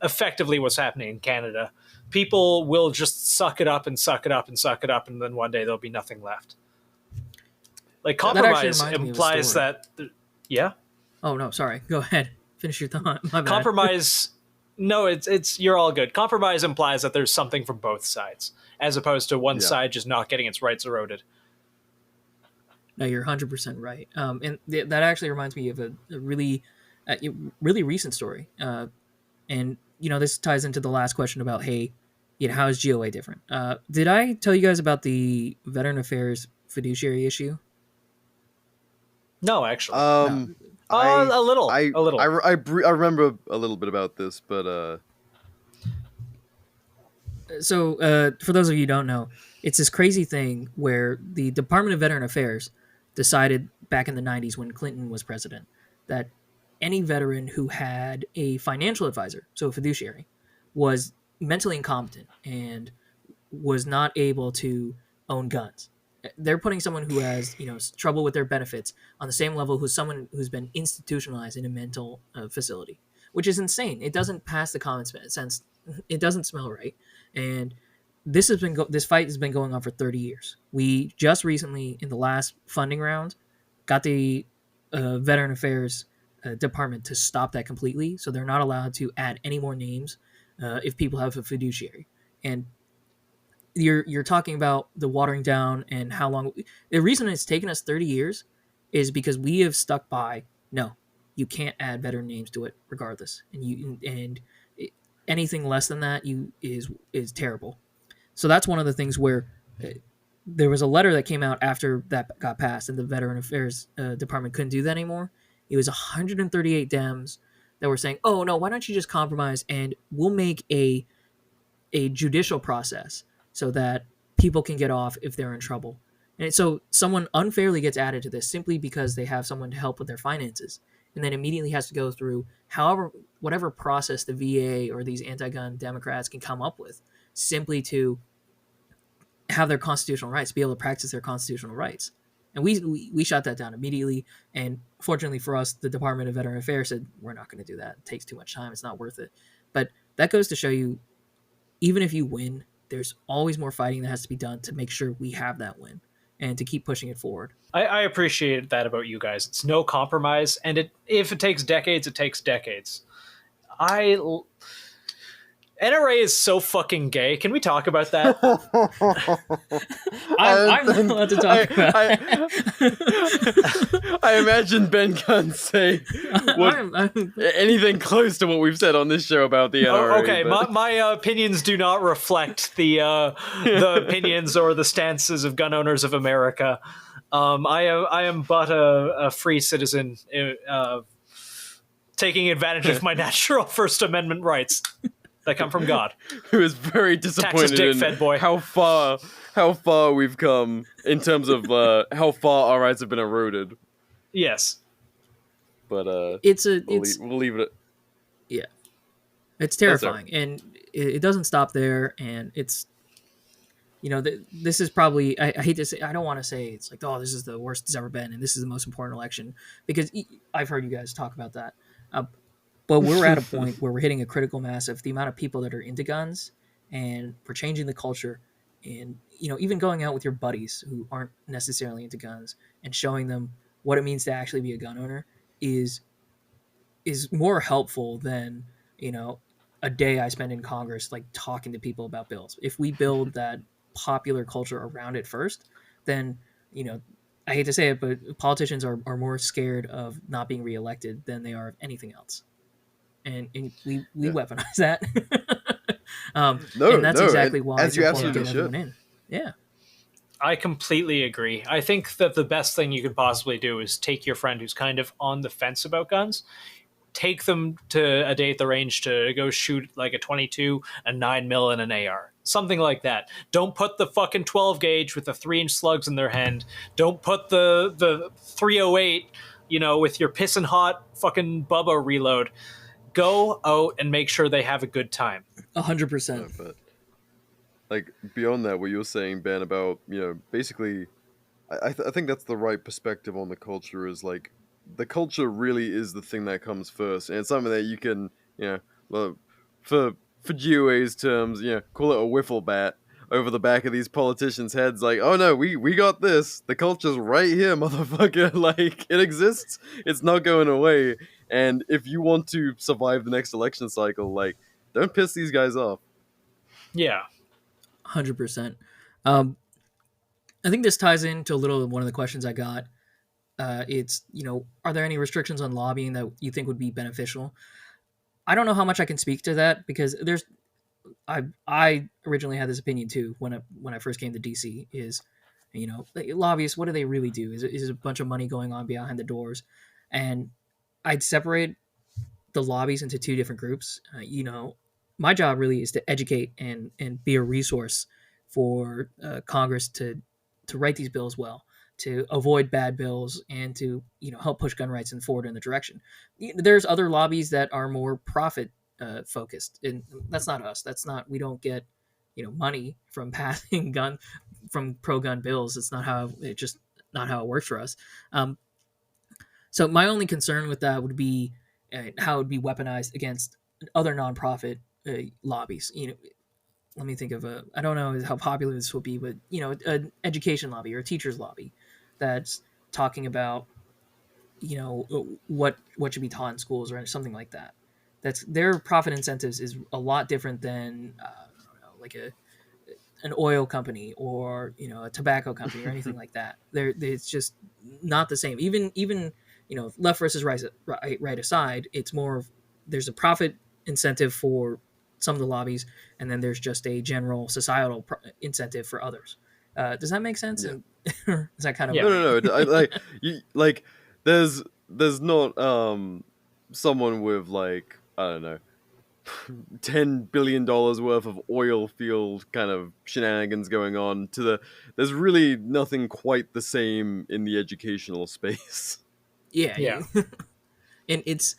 effectively what's happening in Canada. People will just suck it up and suck it up and suck it up, and then one day there'll be nothing left. Like, compromise implies that... Yeah? Oh, no, sorry. Go ahead. Finish your thought. My bad. Compromise... No, it's you're all good. Compromise implies that there's something from both sides, as opposed to one side just not getting its rights eroded. No, you're 100% right. And that actually reminds me of a really recent story. And, you know, this ties into the last question about, hey, you know, how is GOA different? Did I tell you guys about the Veteran Affairs fiduciary issue? No, actually. No. A little. I remember a little bit about this, but... So, for those of you who don't know, it's this crazy thing where the Department of Veteran Affairs decided back in the 90s when Clinton was president that any veteran who had a financial advisor, so a fiduciary, was mentally incompetent and was not able to own guns. They're putting someone who has, you know, trouble with their benefits on the same level who's someone who's been institutionalized in a mental facility, which is insane. It doesn't pass the common sense. It doesn't smell right. And this fight has been going on for 30 years. We just recently, in the last funding round, got the Veteran Affairs Department to stop that completely. So they're not allowed to add any more names if people have a fiduciary. And you're talking about the watering down and how long. The reason it's taken us 30 years is because we have stuck by, no, you can't add veteran names to it regardless. And anything less than that is terrible. So that's one of the things where there was a letter that came out after that got passed and the Veteran Affairs Department couldn't do that anymore. It was 138 Dems that were saying, oh, no, why don't you just compromise and we'll make a judicial process so that people can get off if they're in trouble. And so someone unfairly gets added to this simply because they have someone to help with their finances and then immediately has to go through whatever process the VA or these anti-gun Democrats can come up with simply to have their constitutional rights, be able to practice their constitutional rights. And we shot that down immediately. And fortunately for us, the Department of Veteran Affairs said, we're not going to do that. It takes too much time. It's not worth it. But that goes to show you, even if you win, there's always more fighting that has to be done to make sure we have that win and to keep pushing it forward. I appreciate that about you guys. It's no compromise. And if it takes decades, it takes decades. NRA is so fucking gay. Can we talk about that? I'm not allowed to talk about it. I imagine Ben can't say anything close to what we've said on this show about the NRA. Okay, my opinions do not reflect the opinions or the stances of gun owners of America. I am but a free citizen taking advantage of my natural First Amendment rights. that come from God. Who is very disappointed in dick-fed boy. how far we've come in terms of how far our rights have been eroded. Yes. But we'll leave it at... Yeah. It's terrifying, and it doesn't stop there, and it's, this is probably, I hate to say, I don't want to say it's like, oh, this is the worst it's ever been, and this is the most important election, because I've heard you guys talk about that. But we're at a point where we're hitting a critical mass of the amount of people that are into guns, and we're changing the culture, and, even going out with your buddies who aren't necessarily into guns and showing them what it means to actually be a gun owner is more helpful than, a day I spend in Congress, like talking to people about bills. If we build that popular culture around it first, then, I hate to say it, but politicians are more scared of not being reelected than they are of anything else. And we weaponize that. And that's exactly why as it's you important to absolutely get should. everyone in. Yeah. I completely agree. I think that the best thing you could possibly do is take your friend who's kind of on the fence about guns, take them to a day at the range to go shoot like a 22, a 9mm, and an AR. Something like that. Don't put the fucking 12 gauge with the 3-inch slugs in their hand. Don't put the 308, with your pissing hot fucking Bubba reload. Go out and make sure they have a good time. 100%. But beyond that, what you're saying, Ben, about basically, I think that's the right perspective on the culture. Is like the culture really is the thing that comes first, and it's something that you can well, for GOA's terms, call it a wiffle bat over the back of these politicians' heads. Like, oh no, we got this. The culture's right here, motherfucker. Like, it exists. It's not going away. And if you want to survive the next election cycle, like, don't piss these guys off. Yeah. 100%. I think this ties into a little of one of the questions I got. It's, are there any restrictions on lobbying that you think would be beneficial? I don't know how much I can speak to that, because I originally had this opinion too when I first came to DC. Is, lobbyists, what do they really do? Is a bunch of money going on behind the doors? And I'd separate the lobbies into two different groups. My job really is to educate and be a resource for Congress to write these bills well, to avoid bad bills, and to help push gun rights forward in the direction. There's other lobbies that are more profit focused, and that's not us. We don't get money from passing from pro-gun bills. It's not how it works for us. So my only concern with that would be how it would be weaponized against other nonprofit lobbies. Let me think of I don't know how popular this will be, but an education lobby or a teacher's lobby that's talking about what should be taught in schools or something like that. That's their profit incentives is a lot different than like an oil company or a tobacco company or anything like that. It's just not the same. Even left versus right aside, it's more of there's a profit incentive for some of the lobbies, and then there's just a general societal incentive for others. Does that make sense? Yeah. Is that kind of No. There's not someone with like, I don't know, $10 billion worth of oil field kind of shenanigans going on there's really nothing quite the same in the educational space. Yeah. And it's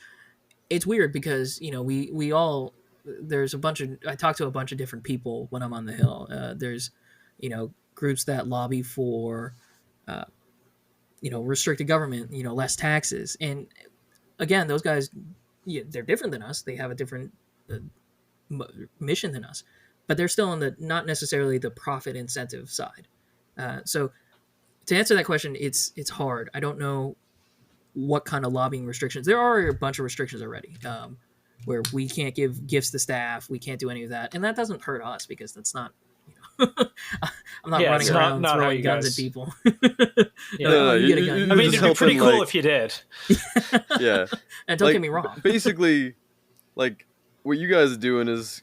weird because we all, there's I talk to a bunch of different people when I'm on the Hill. There's groups that lobby for restricted government, less taxes, and again, those guys, they're different than us. They have a different mission than us, but they're still on the not necessarily the profit incentive side. So to answer that question, it's hard. I don't know what kind of lobbying restrictions. There are a bunch of restrictions already, where we can't give gifts to staff, we can't do any of that, and that doesn't hurt us because that's not. I'm not running around throwing guns at people. No, you get a gun. I mean, it'd be pretty cool if you did. Yeah, and don't get me wrong. Basically, like what you guys are doing is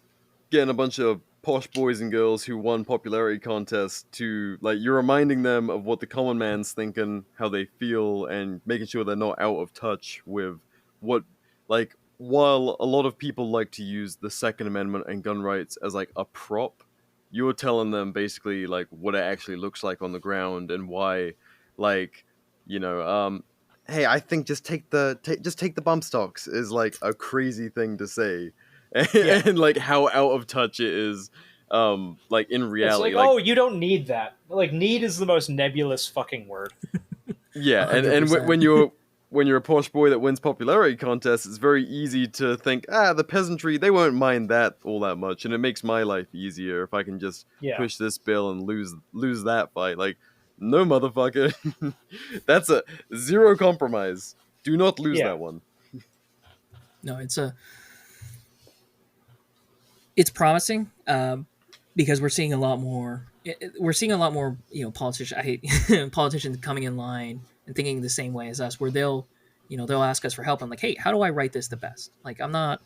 getting a bunch of posh boys and girls who won popularity contests to, like, you're reminding them of what the common man's thinking, how they feel, and making sure they're not out of touch with what, like, while a lot of people like to use the Second Amendment and gun rights as like a prop, you're telling them basically like what it actually looks like on the ground and why, like, hey, I think just take the bump stocks is like a crazy thing to say, Yeah. and like how out of touch it is, like in It's reality, like, oh, you don't need that. Like, need is the most nebulous fucking word. yeah, and 100%. when you're a posh boy that wins popularity contests, it's very easy to think, the peasantry, they won't mind that all that much, and it makes my life easier if I can just Yeah. push this bill and lose that fight. Like, no, motherfucker, that's a zero compromise. Do not lose Yeah. that one. No, it's promising because we're seeing a lot more. We're seeing a lot more, politicians. I hate politicians coming in line and thinking the same way as us, where they'll ask us for help. I'm like, hey, how do I write this the best? Like, I'm not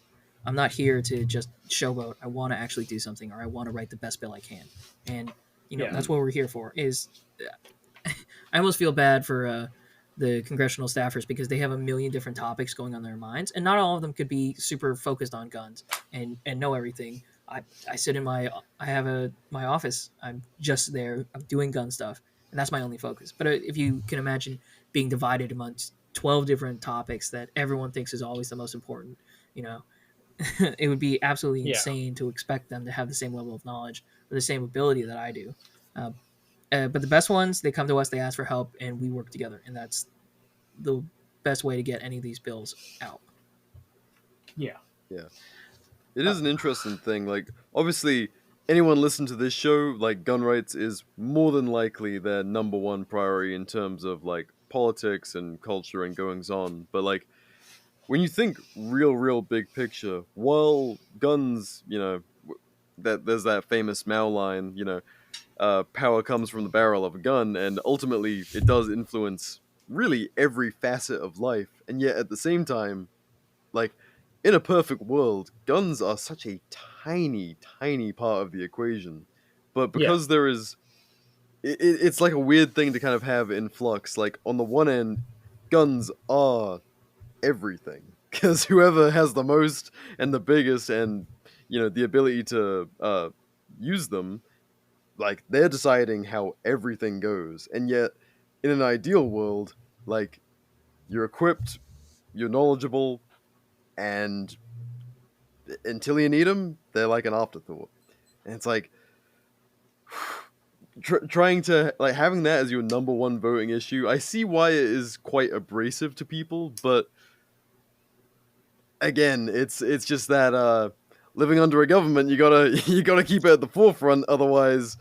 here to just showboat. I want to actually do something, or I want to write the best bill I can. And that's what we're here for. Is I almost feel bad for the congressional staffers because they have a million different topics going on in their minds, and not all of them could be super focused on guns and know everything. I sit in my office. I'm just there. I'm doing gun stuff, and that's my only focus. But if you can imagine being divided amongst 12 different topics that everyone thinks is always the most important, it would be absolutely insane to expect them to have the same level of knowledge or the same ability that I do. But the best ones, they come to us, they ask for help, and we work together. And that's the best way to get any of these bills out. Yeah. Yeah. It is an interesting thing. Like, obviously, anyone listening to this show, like, gun rights is more than likely their number one priority in terms of, like, politics and culture and goings on. But, like, when you think real big picture, while guns, that there's that famous Mao line, power comes from the barrel of a gun, and ultimately it does influence really every facet of life. And yet at the same time, like, in a perfect world, guns are such a tiny part of the equation. But because there is, it's like a weird thing to kind of have in flux. Like, on the one end, guns are everything, because whoever has the most and the biggest and the ability to use them, like, they're deciding how everything goes. And yet in an ideal world, like, you're equipped, you're knowledgeable, and until you need them, they're like an afterthought. And it's like trying to, like, having that as your number one voting issue. I see why it is quite abrasive to people, but again, it's just that living under a government, you gotta keep it at the forefront, otherwise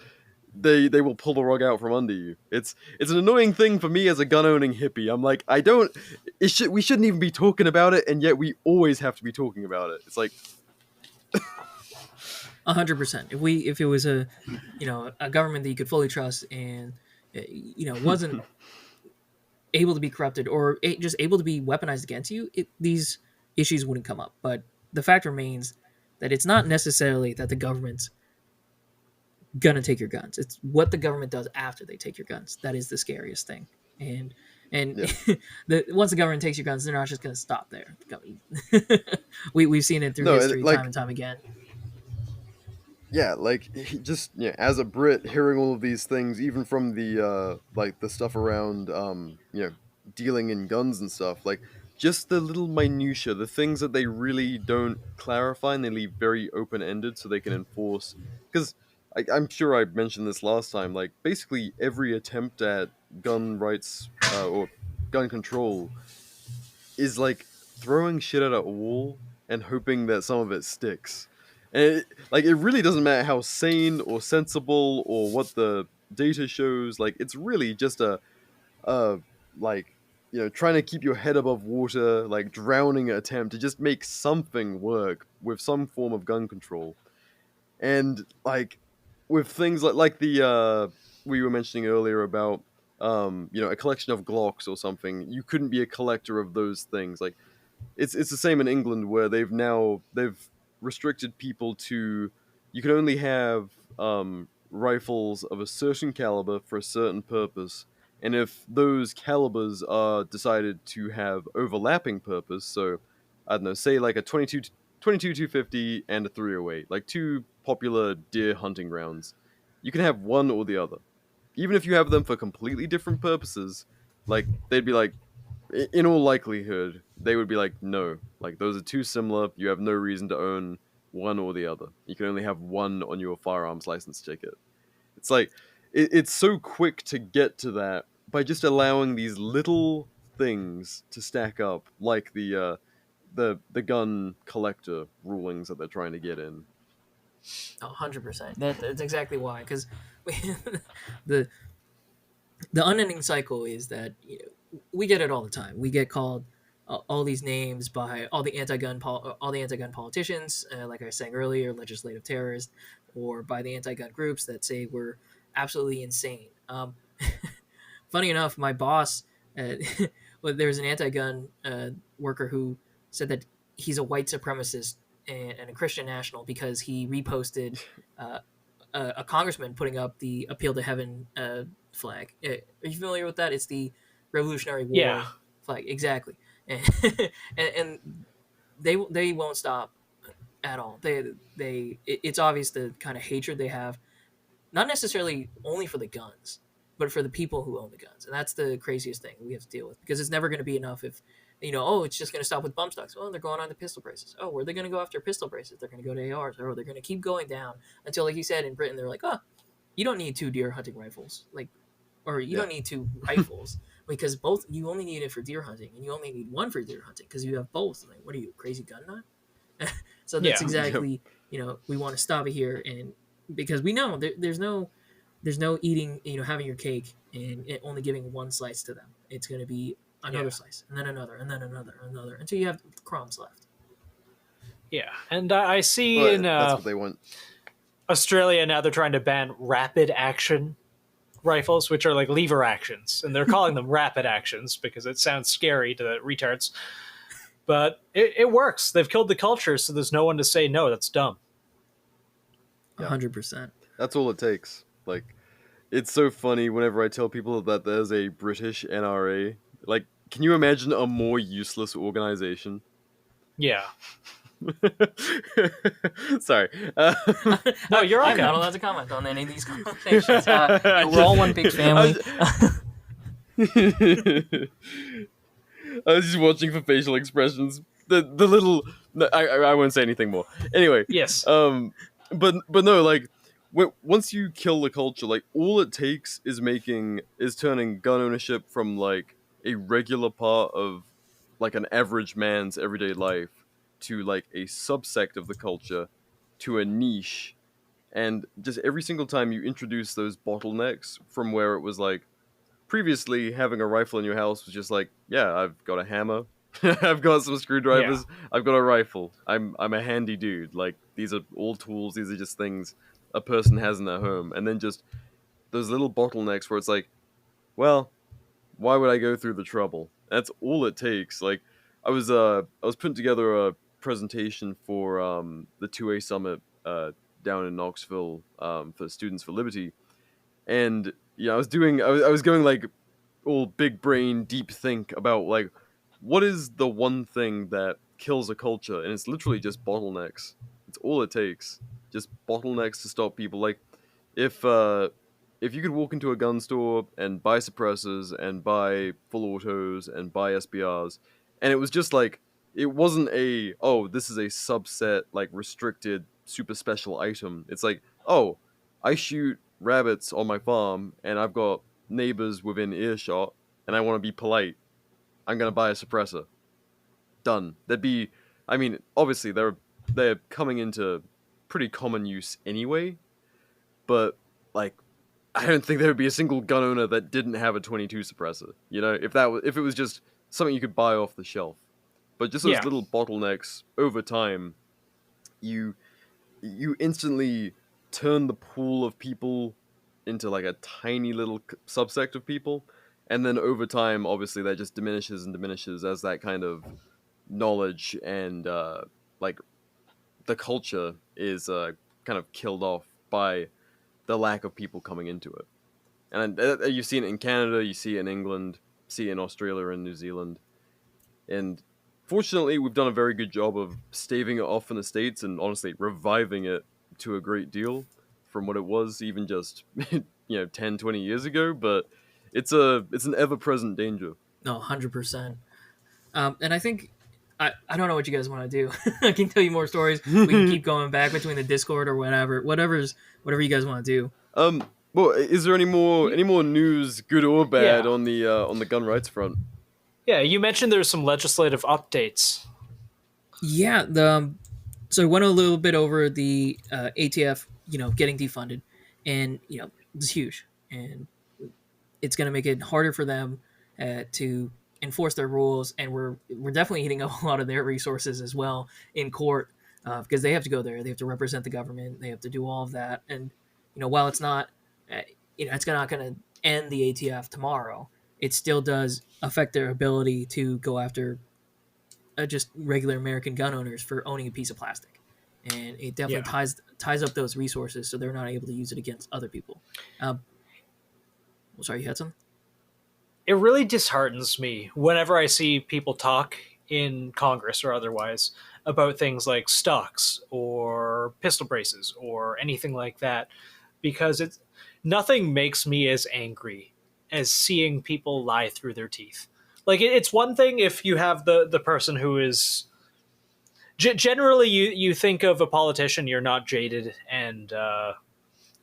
they will pull the rug out from under you. It's an annoying thing for me as a gun owning hippie. I'm like, we shouldn't even be talking about it, and yet we always have to be talking about it. It's like 100%. If it was a government that you could fully trust and wasn't able to be corrupted or just able to be weaponized against you, these issues wouldn't come up. But the fact remains that it's not necessarily that the government's gonna take your guns. It's what the government does after they take your guns that is the scariest thing. And once the government takes your guns, they're not just gonna stop there. We've seen it through history, time and time again. Yeah, like, just as a Brit, hearing all of these things, even from the like the stuff around dealing in guns and stuff, like, just the little minutia, the things that they really don't clarify and they leave very open-ended so they can enforce. Because I'm sure I mentioned this last time, like, basically every attempt at gun rights or gun control is like throwing shit at a wall and hoping that some of it sticks. And it really doesn't matter how sane or sensible or what the data shows. Like, it's really just like, trying to keep your head above water, like, drowning attempt to just make something work with some form of gun control. And, like, with things like the we were mentioning earlier about a collection of Glocks or something, you couldn't be a collector of those things. Like, it's the same in England, where they've restricted people to, you can only have rifles of a certain caliber for a certain purpose, and if those calibers are decided to have overlapping purpose, so I don't know, say like a 250 and a 308, like two popular deer hunting grounds. You can have one or the other. Even if you have them for completely different purposes, like they'd be like, in all likelihood, they would be like, no, like those are too similar. You have no reason to own one or the other. You can only have one on your firearms license ticket. It's like it's so quick to get to that by just allowing these little things to stack up, like the gun collector rulings that they're trying to get in. 100%. That's exactly why. Because the the unending cycle is that we get it all the time. We get called all these names by all the anti-gun politicians, like I was saying earlier, legislative terrorists, or by the anti-gun groups that say we're absolutely insane. Funny enough, my boss, well, there's an anti-gun worker who said that he's a white supremacist and a Christian national because he reposted a congressman putting up the Appeal to Heaven flag. Are you familiar with that? It's the Revolutionary War flag, exactly. And they won't stop at all. It's obvious the kind of hatred they have, not necessarily only for the guns, but for the people who own the guns. And that's the craziest thing we have to deal with, because it's never going to be enough if, it's just going to stop with bump stocks. Oh, they're going on to pistol braces. Oh, where are they going to go after pistol braces? They're going to go to ARs. Or they're going to keep going down until, like you said, in Britain, they're like, oh, you don't need 2 deer hunting rifles. Or you don't need 2 rifles, because both, you only need it for deer hunting, and you only need 1 for deer hunting because you have both. Like, what are you, a crazy gun nut? So that's exactly, we want to stop it here, and because we know there's no eating, having your cake and only giving 1 slice to them. It's going to be another slice, and then another, and then another, and another, until you have crumbs left. Yeah, and I see that's what they want. Australia now they're trying to ban rapid action rifles, which are like lever actions, and they're calling them rapid actions because it sounds scary to the retards. But it works. They've killed the culture, so there's no one to say no. That's dumb. 100%. That's all it takes. Like, it's so funny whenever I tell people that there's a British NRA. Like, can you imagine a more useless organization? Yeah. Sorry. No, you're okay. I'm not allowed to comment on any of these conversations. We're all one big family. I was just watching for facial expressions. The little... I won't say anything more. Anyway. Yes. But no, like, once you kill the culture, like, all it takes is turning gun ownership from, like, a regular part of, like, an average man's everyday life to, like, a subsect of the culture, to a niche. And just every single time you introduce those bottlenecks from where it was, like, previously having a rifle in your house was just like, yeah, I've got a hammer, I've got some screwdrivers, I've got a rifle, I'm a handy dude. Like, these are all tools, these are just things a person has in their home. And then just those little bottlenecks where it's like, well, why would I go through the trouble? That's all it takes. Like, I was putting together a presentation for the 2A summit down in Knoxville for Students for Liberty, and I was going like all big brain deep think about like what is the one thing that kills a culture, and it's literally just bottlenecks. It's all it takes, just bottlenecks to stop people. Like, if you could walk into a gun store and buy suppressors and buy full autos and buy SBRs, and it was just like, it wasn't this is a subset, like, restricted super special item. It's like, oh, I shoot rabbits on my farm and I've got neighbors within earshot and I want to be polite. I'm gonna buy a suppressor. Done. Obviously they're coming into pretty common use anyway, but like, I don't think there would be a single gun owner that didn't have a 22 suppressor. If it was just something you could buy off the shelf. But just those little bottlenecks over time, you instantly turn the pool of people into like a tiny little subsect of people, and then over time, obviously, that just diminishes and diminishes as that kind of knowledge and like the culture is kind of killed off by the lack of people coming into it. And you've seen it in Canada, you see it in England, see it in Australia and New Zealand, and fortunately, we've done a very good job of staving it off in the States and honestly reviving it to a great deal from what it was even just 10, 20 years ago. But it's an ever-present danger. No, 100%. And I think I don't know what you guys want to do. I can tell you more stories. We can keep going back between the Discord or whatever you guys want to do. Well, is there any more news, good or bad, on the gun rights front? Yeah, you mentioned there's some legislative updates. Yeah, so I went a little bit over the ATF, getting defunded, and it's huge, and it's going to make it harder for them to enforce their rules, and we're definitely eating up a lot of their resources as well in court because they have to go there, they have to represent the government, they have to do all of that, and while it's not, it's not going to end the ATF tomorrow, it still does affect their ability to go after just regular American gun owners for owning a piece of plastic, and it definitely ties up those resources, so they're not able to use it against other people. Sorry, you had something? It really disheartens me whenever I see people talk in Congress or otherwise about things like stocks or pistol braces or anything like that, because nothing makes me as angry as seeing people lie through their teeth. Like, it's one thing if you have the person who is generally you think of a politician, you're not jaded and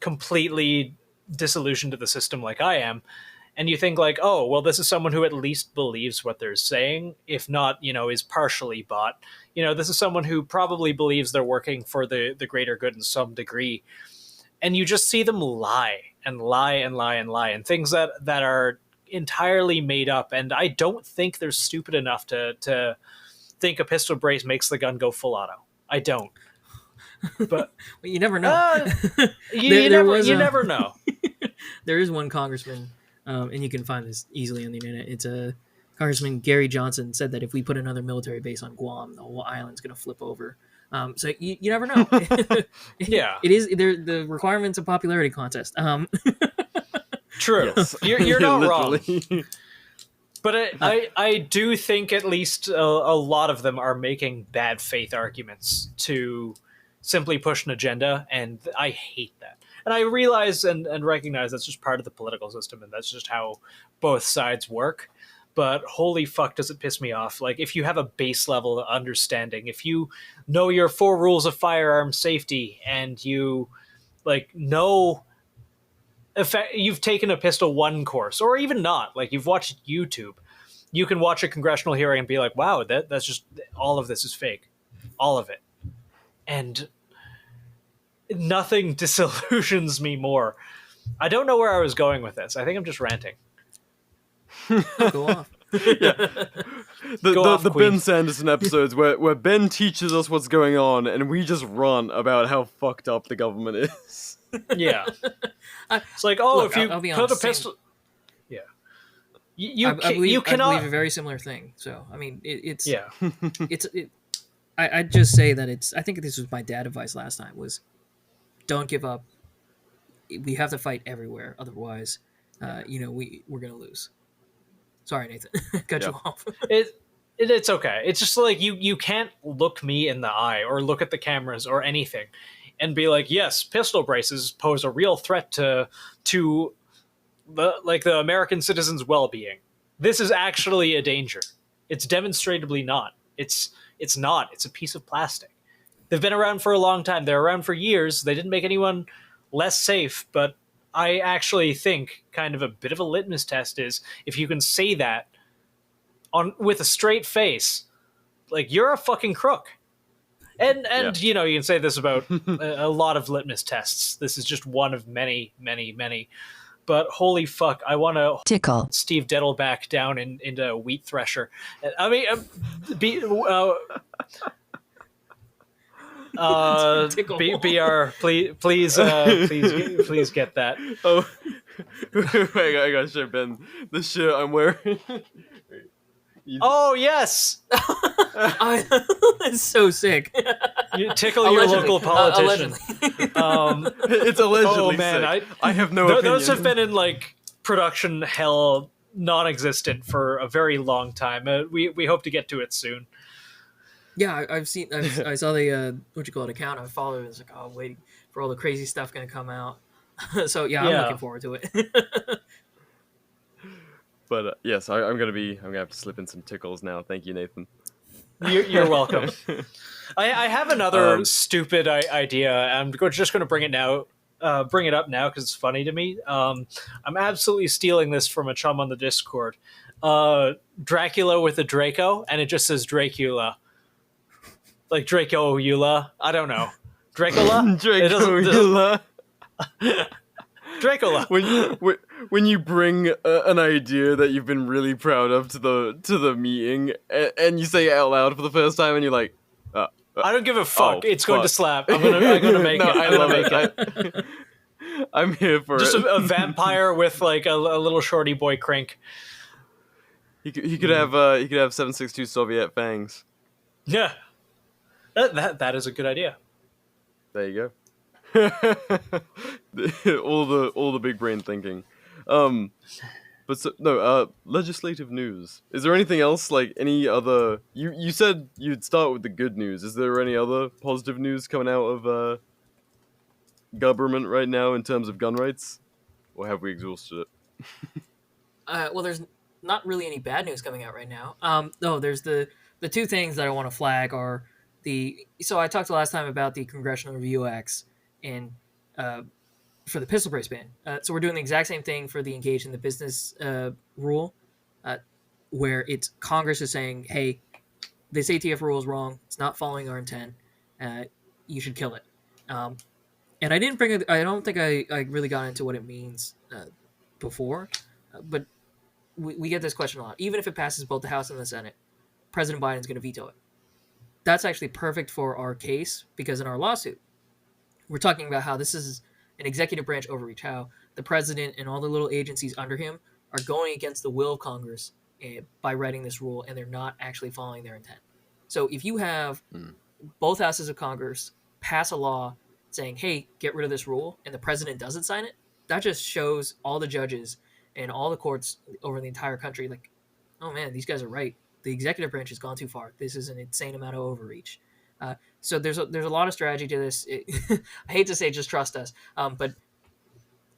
completely disillusioned to the system like I am, and you think like, oh, well, this is someone who at least believes what they're saying, if not, is partially bought. This is someone who probably believes they're working for the greater good in some degree, and you just see them lie and lie and lie and lie, and things that are entirely made up. And I don't think they're stupid enough to think a pistol brace makes the gun go full auto. I don't. But well, you never know. You never know. There is one congressman, and you can find this easily on the internet. It's a Congressman Gary Johnson said that if we put another military base on Guam, the whole island's going to flip over. So you never know. Yeah, it is the requirements of popularity contest. True. Yes. You're not wrong. But I do think at least a lot of them are making bad faith arguments to simply push an agenda, and I hate that. And I realize and recognize that's just part of the political system, and that's just how both sides work. But holy fuck, does it piss me off. Like, if you have a base level understanding, if you know your 4 rules of firearm safety, and you know you've taken a Pistol 1 course, or even not, like you've watched YouTube, you can watch a congressional hearing and be like, wow, that's just, all of this is fake. All of it. And nothing disillusions me more. I don't know where I was going with this. I think I'm just ranting. Go off. Yeah. The Ben Sanderson episodes where Ben teaches us what's going on and we just run about how fucked up the government is. Yeah. It's like, oh, look, if you I'll be put honest, a pistol... Yeah. I believe cannot... a very similar thing. So, I mean, it's... Yeah. I'd just say that I think this was my dad advice last time, was don't give up. We have to fight everywhere. Otherwise, we're going to lose. Sorry, Nathan. Cut you off. It's okay. It's just like you can't look me in the eye or look at the cameras or anything and be like, yes, pistol braces pose a real threat to the American citizens' well-being. This is actually a danger. It's demonstrably not. It's not. It's a piece of plastic. They've been around for a long time. They're around for years. They didn't make anyone less safe, but I actually think kind of a bit of a litmus test is if you can say that with a straight face, like, you're a fucking crook. And you can say this about a lot of litmus tests. This is just one of many, many, many. But holy fuck, I want to tickle Steve Dettelback down into a wheat thresher. I mean, BR, please get that. Oh, wait, I gotta show Ben the shirt I'm wearing. Oh yes, it's so sick. You tickle your local politician. It's allegedly. Oh man, sick. I have no opinion. Those have been in like production hell non-existent for a very long time. We hope to get to it soon. Yeah, I saw the account I followed. It's like, oh, I'm waiting for all the crazy stuff going to come out. So yeah, I'm looking forward to it. But yes, I'm gonna have to slip in some tickles now. Thank you, Nathan. You're welcome. I have another stupid idea. I'm just going to bring it up now because it's funny to me. I'm absolutely stealing this from a chum on the Discord. Dracula with a Draco, and it just says Dracula. Like Draco-Eula. I don't know. Dracula? Draco-Eula. Dracola. When you bring an idea that you've been really proud of to the meeting, and you say it out loud for the first time, and you're like, I don't give a fuck. It's going to slap. I'm gonna make it. I love it. I'm here for just it. Just a vampire with like a little shorty boy crink. He could have 7.62 Soviet fangs. Yeah, that is a good idea. There you go. all the big brain thinking. Legislative news. Is there anything else, like any other? You said you'd start with the good news. Is there any other positive news coming out of government right now in terms of gun rights, or have we exhausted it? Well, there's not really any bad news coming out right now. No, there's the two things that I want to flag are so I talked last time about the Congressional Review Acts and for the pistol brace ban. So we're doing the exact same thing for the engage in the business rule, where it's Congress is saying, hey, this ATF rule is wrong. It's not following our intent. You should kill it. And I don't think I really got into what it means before, but we get this question a lot. Even if it passes both the House and the Senate, President Biden's going to veto it. That's actually perfect for our case because in our lawsuit, we're talking about how this is an executive branch overreach, how the president and all the little agencies under him are going against the will of Congress by writing this rule, and they're not actually following their intent. So if you have both houses of Congress pass a law saying, hey, get rid of this rule, and the president doesn't sign it, that just shows all the judges and all the courts over the entire country, like, oh man, these guys are right. The executive branch has gone too far. This is an insane amount of overreach. So there's a lot of strategy to this. I hate to say just trust us, but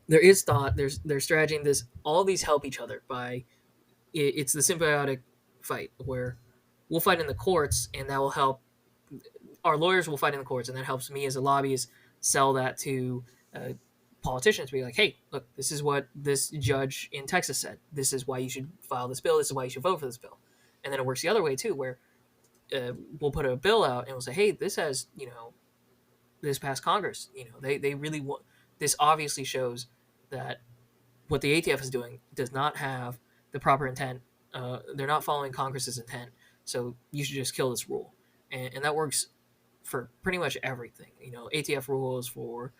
there is thought. There's strategy in this. All these help each other by it's the symbiotic fight where we'll fight in the courts, and that will help. Our lawyers will fight in the courts, and that helps me as a lobbyist sell that to politicians. Be like, hey, look, this is what this judge in Texas said. This is why you should file this bill. This is why you should vote for this bill. And then it works the other way too, where we'll put a bill out and we'll say, hey, this has, this passed Congress. They really want, this obviously shows that what the ATF is doing does not have the proper intent. They're not following Congress's intent. So you should just kill this rule. And that works for pretty much everything. ATF rules for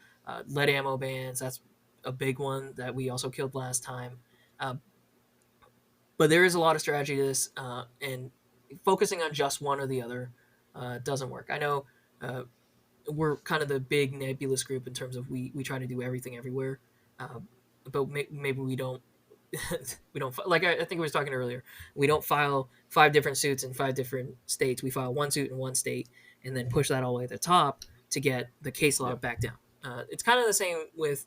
lead ammo bans. That's a big one that we also killed last time. But there is a lot of strategy to this, and focusing on just one or the other doesn't work. I know we're kind of the big nebulous group in terms of we try to do everything everywhere, but maybe we don't. We don't, like I think we was talking earlier. We don't file 5 different suits in 5 different states. We file one suit in one state and then push that all the way to the top to get the case law back down. It's kind of the same with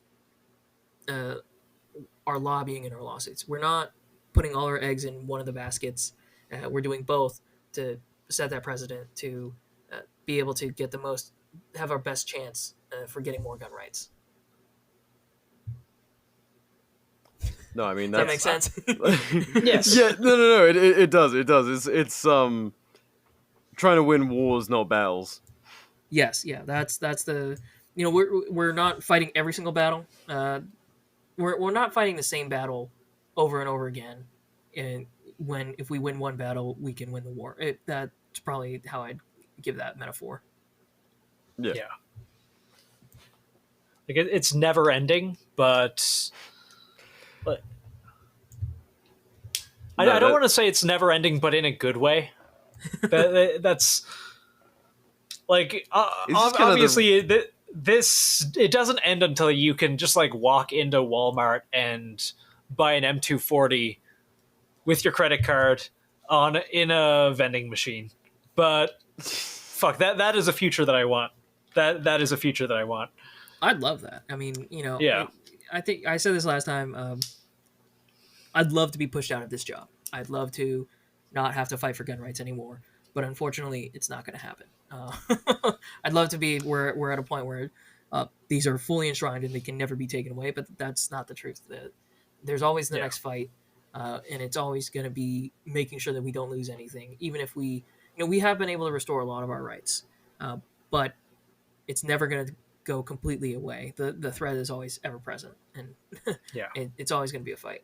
our lobbying and our lawsuits. We're not putting all our eggs in one of the baskets. We're doing both to set that precedent to be able to have our best chance for getting more gun rights. No, I mean Does that make sense? Yes. Yeah. No. It does. It does. It's trying to win wars, not battles. Yes. Yeah. That's the. We're not fighting every single battle. We're not fighting the same battle over and over again. And if we win one battle, we can win the war. That's probably how I'd give that metaphor. Yeah. Like it's never ending, but I don't want to say it's never ending, but in a good way. That's like obviously it doesn't end until you can just like walk into Walmart and buy an M240 with your credit card in a vending machine. But fuck, that is a future that I want. That is a future that I want. I'd love that. I mean, Yeah. I think I said this last time. I'd love to be pushed out of this job. I'd love to not have to fight for gun rights anymore. But unfortunately, it's not going to happen. I'd love to be where we're at a point where these are fully enshrined and they can never be taken away. But that's not the truth. There's always the next fight, and it's always going to be making sure that we don't lose anything, even if we have been able to restore a lot of our rights, but it's never going to go completely away. The threat is always ever present, and it's always going to be a fight.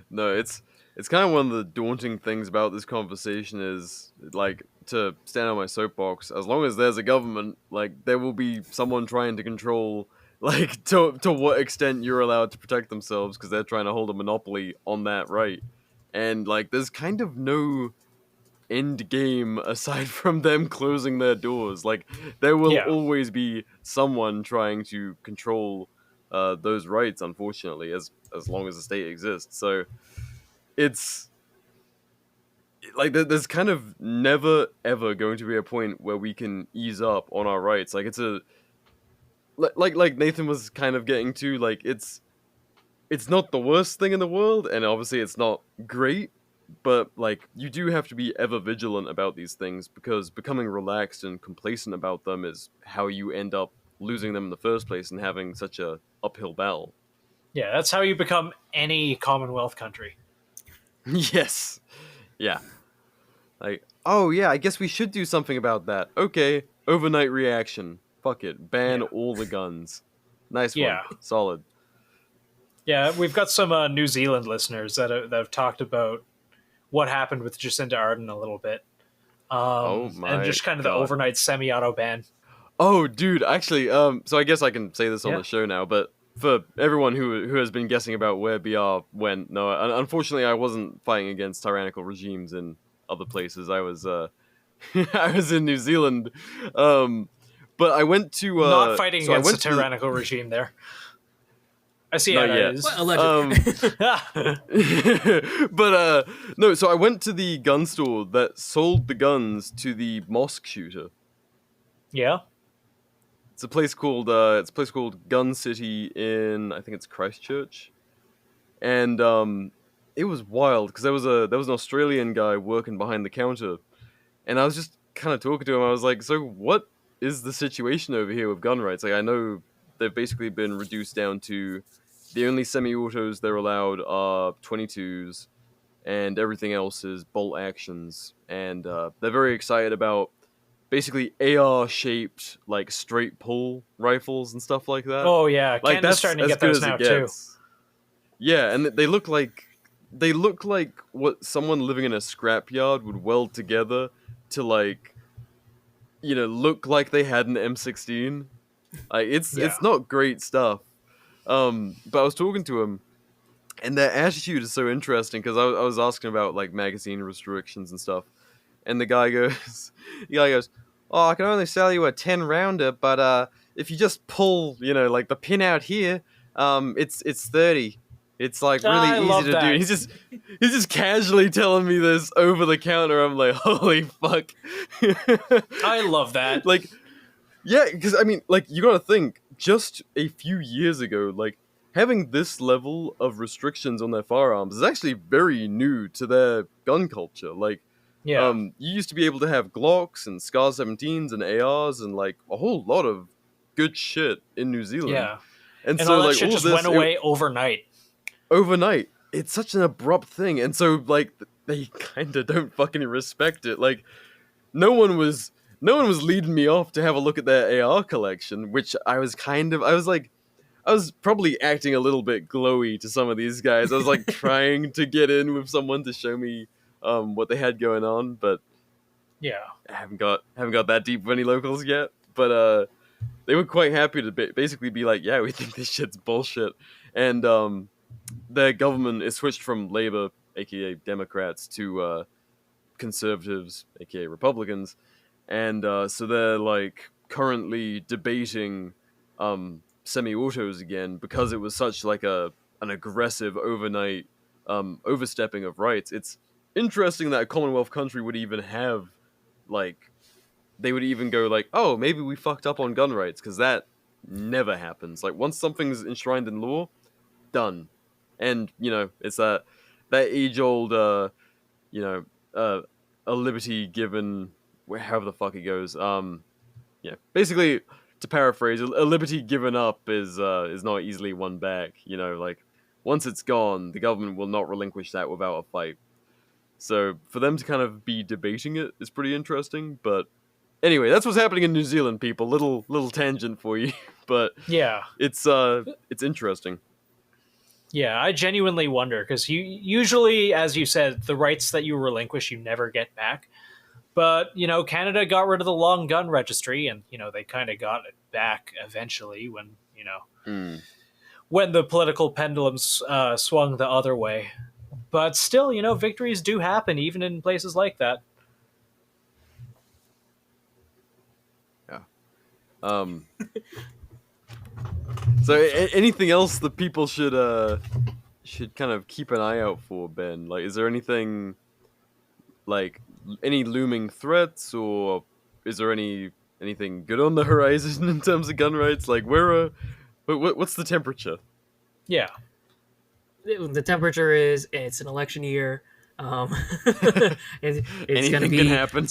No, it's kind of one of the daunting things about this conversation is, like, to stand on my soapbox, as long as there's a government, like, there will be someone trying to control, like, to what extent you're allowed to protect themselves, because they're trying to hold a monopoly on that right. And, like, there's kind of no end game aside from them closing their doors. Like, there will always be someone trying to control those rights, unfortunately, as long as the state exists. So it's like there's kind of never ever going to be a point where we can ease up on our rights. Like, it's a like Nathan was kind of getting to, like, it's not the worst thing in the world, and obviously it's not great, but, like, you do have to be ever vigilant about these things, because becoming relaxed and complacent about them is how you end up losing them in the first place and having such a uphill battle. Yeah, that's how you become any Commonwealth country. Yes. Yeah. Like, oh yeah, I guess we should do something about that. Okay, overnight reaction. Fuck it. Ban all the guns. Nice one. Solid. Yeah, we've got some New Zealand listeners that have talked about what happened with Jacinda Ardern a little bit. And just kind of the overnight semi-auto ban. Oh, dude, actually, so I guess I can say this on the show now, but for everyone who has been guessing about where BR went, no, unfortunately, I wasn't fighting against tyrannical regimes in other places. I was, I was in New Zealand, but I went to not fighting against a tyrannical regime there. I see how that is. But no, so I went to the gun store that sold the guns to the mosque shooter. Yeah. It's a place called Gun City in, I think it's Christchurch, and it was wild because there was an Australian guy working behind the counter, and I was just kind of talking to him. I was like, "So what is the situation over here with gun rights? Like, I know they've basically been reduced down to the only semi-autos they're allowed are 22s, and everything else is bolt actions, and they're very excited about." Basically AR-shaped, like, straight pull rifles and stuff like that. Oh yeah, like, Canada's starting to get those now too. Yeah, and they look like what someone living in a scrapyard would weld together to, like, look like they had an M16. Like, it's not great stuff. But I was talking to him, and their attitude is so interesting because I was asking about, like, magazine restrictions and stuff, and the guy goes, "Oh, I can only sell you a 10 rounder, but if you just pull, like, the pin out here, it's 30. It's, like, really easy to do." He's just casually telling me this over the counter. I'm like, holy fuck. I love that. Like, yeah, because I mean, like, you gotta think, just a few years ago, like, having this level of restrictions on their firearms is actually very new to their gun culture. Like, you used to be able to have Glocks and Scar 17s and ARs and, like, a whole lot of good shit in New Zealand. Yeah. And so, all that like, shit just went away overnight. Overnight. It's such an abrupt thing. And so, like, they kind of don't fucking respect it. Like, no one was leading me off to have a look at their AR collection, which I was probably acting a little bit glowy to some of these guys. I was, like, trying to get in with someone to show me what they had going on, but I haven't got that deep with any locals yet. But they were quite happy to basically be like, "Yeah, we think this shit's bullshit," and their government is switched from Labour, aka Democrats, to Conservatives, aka Republicans, and so they're, like, currently debating semi-autos again because it was such, like, an aggressive overnight overstepping of rights. It's interesting that a Commonwealth country would even have, like, they would even go like, oh, maybe we fucked up on gun rights, because that never happens. Like, once something's enshrined in law, done. And, it's that age-old, a liberty given, however the fuck it goes. Basically, to paraphrase, a liberty given up is not easily won back. Like, once it's gone, the government will not relinquish that without a fight. So for them to kind of be debating it is pretty interesting. But anyway, that's what's happening in New Zealand, people. Little tangent for you, but Yeah. it's interesting. Yeah, I genuinely wonder, because usually, as you said, the rights that you relinquish, you never get back. But, Canada got rid of the long gun registry, and, they kind of got it back eventually when, when the political pendulums swung the other way. But still, victories do happen, even in places like that. Yeah. So anything else that people should kind of keep an eye out for, Ben? Like, is there anything, like, any looming threats, or is there anything good on the horizon in terms of gun rights? Like, what's the temperature? Yeah. The temperature is, it's an election year. It's Anything gonna be can happen.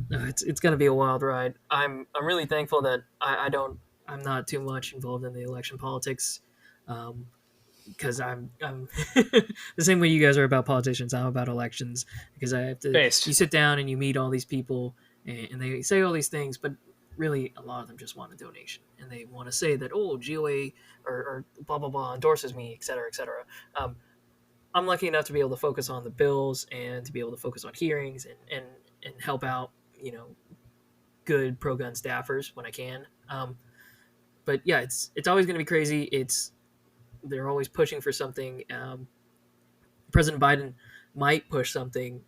It's gonna be a wild ride. I'm really thankful that I'm not too much involved in the election politics, because I'm the same way you guys are about politicians. I'm about elections, because I have to. Based. You sit down and you meet all these people, and they say all these things, but really a lot of them just want a donation, and they want to say that, oh, GOA or blah blah blah endorses me, etc. etc. I'm lucky enough to be able to focus on the bills and to be able to focus on hearings and help out, good pro-gun staffers when I can. But yeah, it's always going to be crazy. They're always pushing for something. President Biden might push something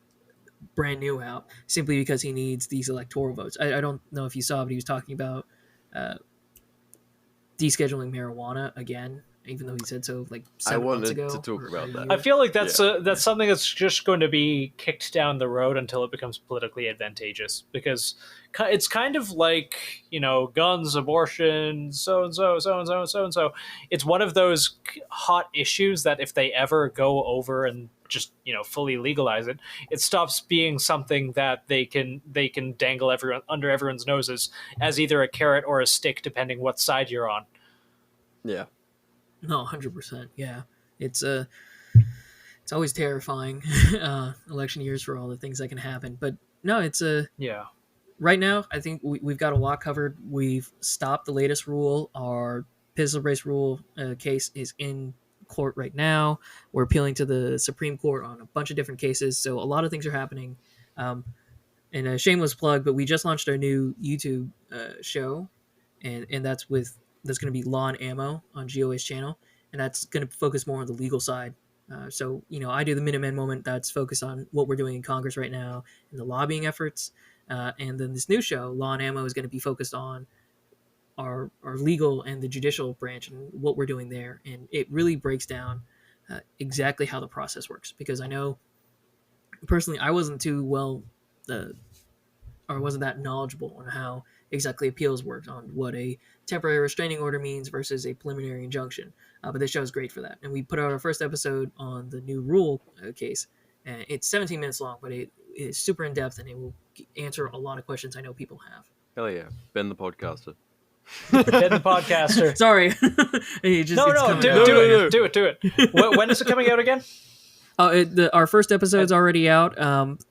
brand new out simply because he needs these electoral votes. I don't know if you saw, but he was talking about descheduling marijuana again, even though he said so like 7 months ago. I wanted to talk about that. I feel like that's something that's just going to be kicked down the road until it becomes politically advantageous, because it's kind of like, guns, abortion, so and so. It's one of those hot issues that if they ever go over and just fully legalize it, it stops being something that they can dangle everyone under everyone's noses as either a carrot or a stick, depending what side you're on. Yeah. No, 100%. Yeah, it's always terrifying, election years, for all the things that can happen. But no, it's yeah. Right now, I think we've got a lot covered. We've stopped the latest rule. Our pistol brace rule case is in court right now. We're appealing to the Supreme Court on a bunch of different cases. So a lot of things are happening. And a shameless plug, but we just launched our new YouTube show, and that's going to be Law and Ammo on GOA's channel, and that's going to focus more on the legal side. So, I do the Minuteman Moment that's focused on what we're doing in Congress right now and the lobbying efforts. And then this new show, Law and Ammo, is going to be focused on our legal and the judicial branch and what we're doing there. And it really breaks down exactly how the process works, because I know personally I wasn't too well or wasn't that knowledgeable on how exactly appeals worked, on what a temporary restraining order means versus a preliminary injunction. But this show is great for that. And we put out our first episode on the new rule case. It's 17 minutes long, but it is super in-depth, and it will answer a lot of questions I know people have. Hell yeah. Ben the podcaster. Ben the podcaster. Sorry. Do it. When is it coming out again? Our first episode's already out,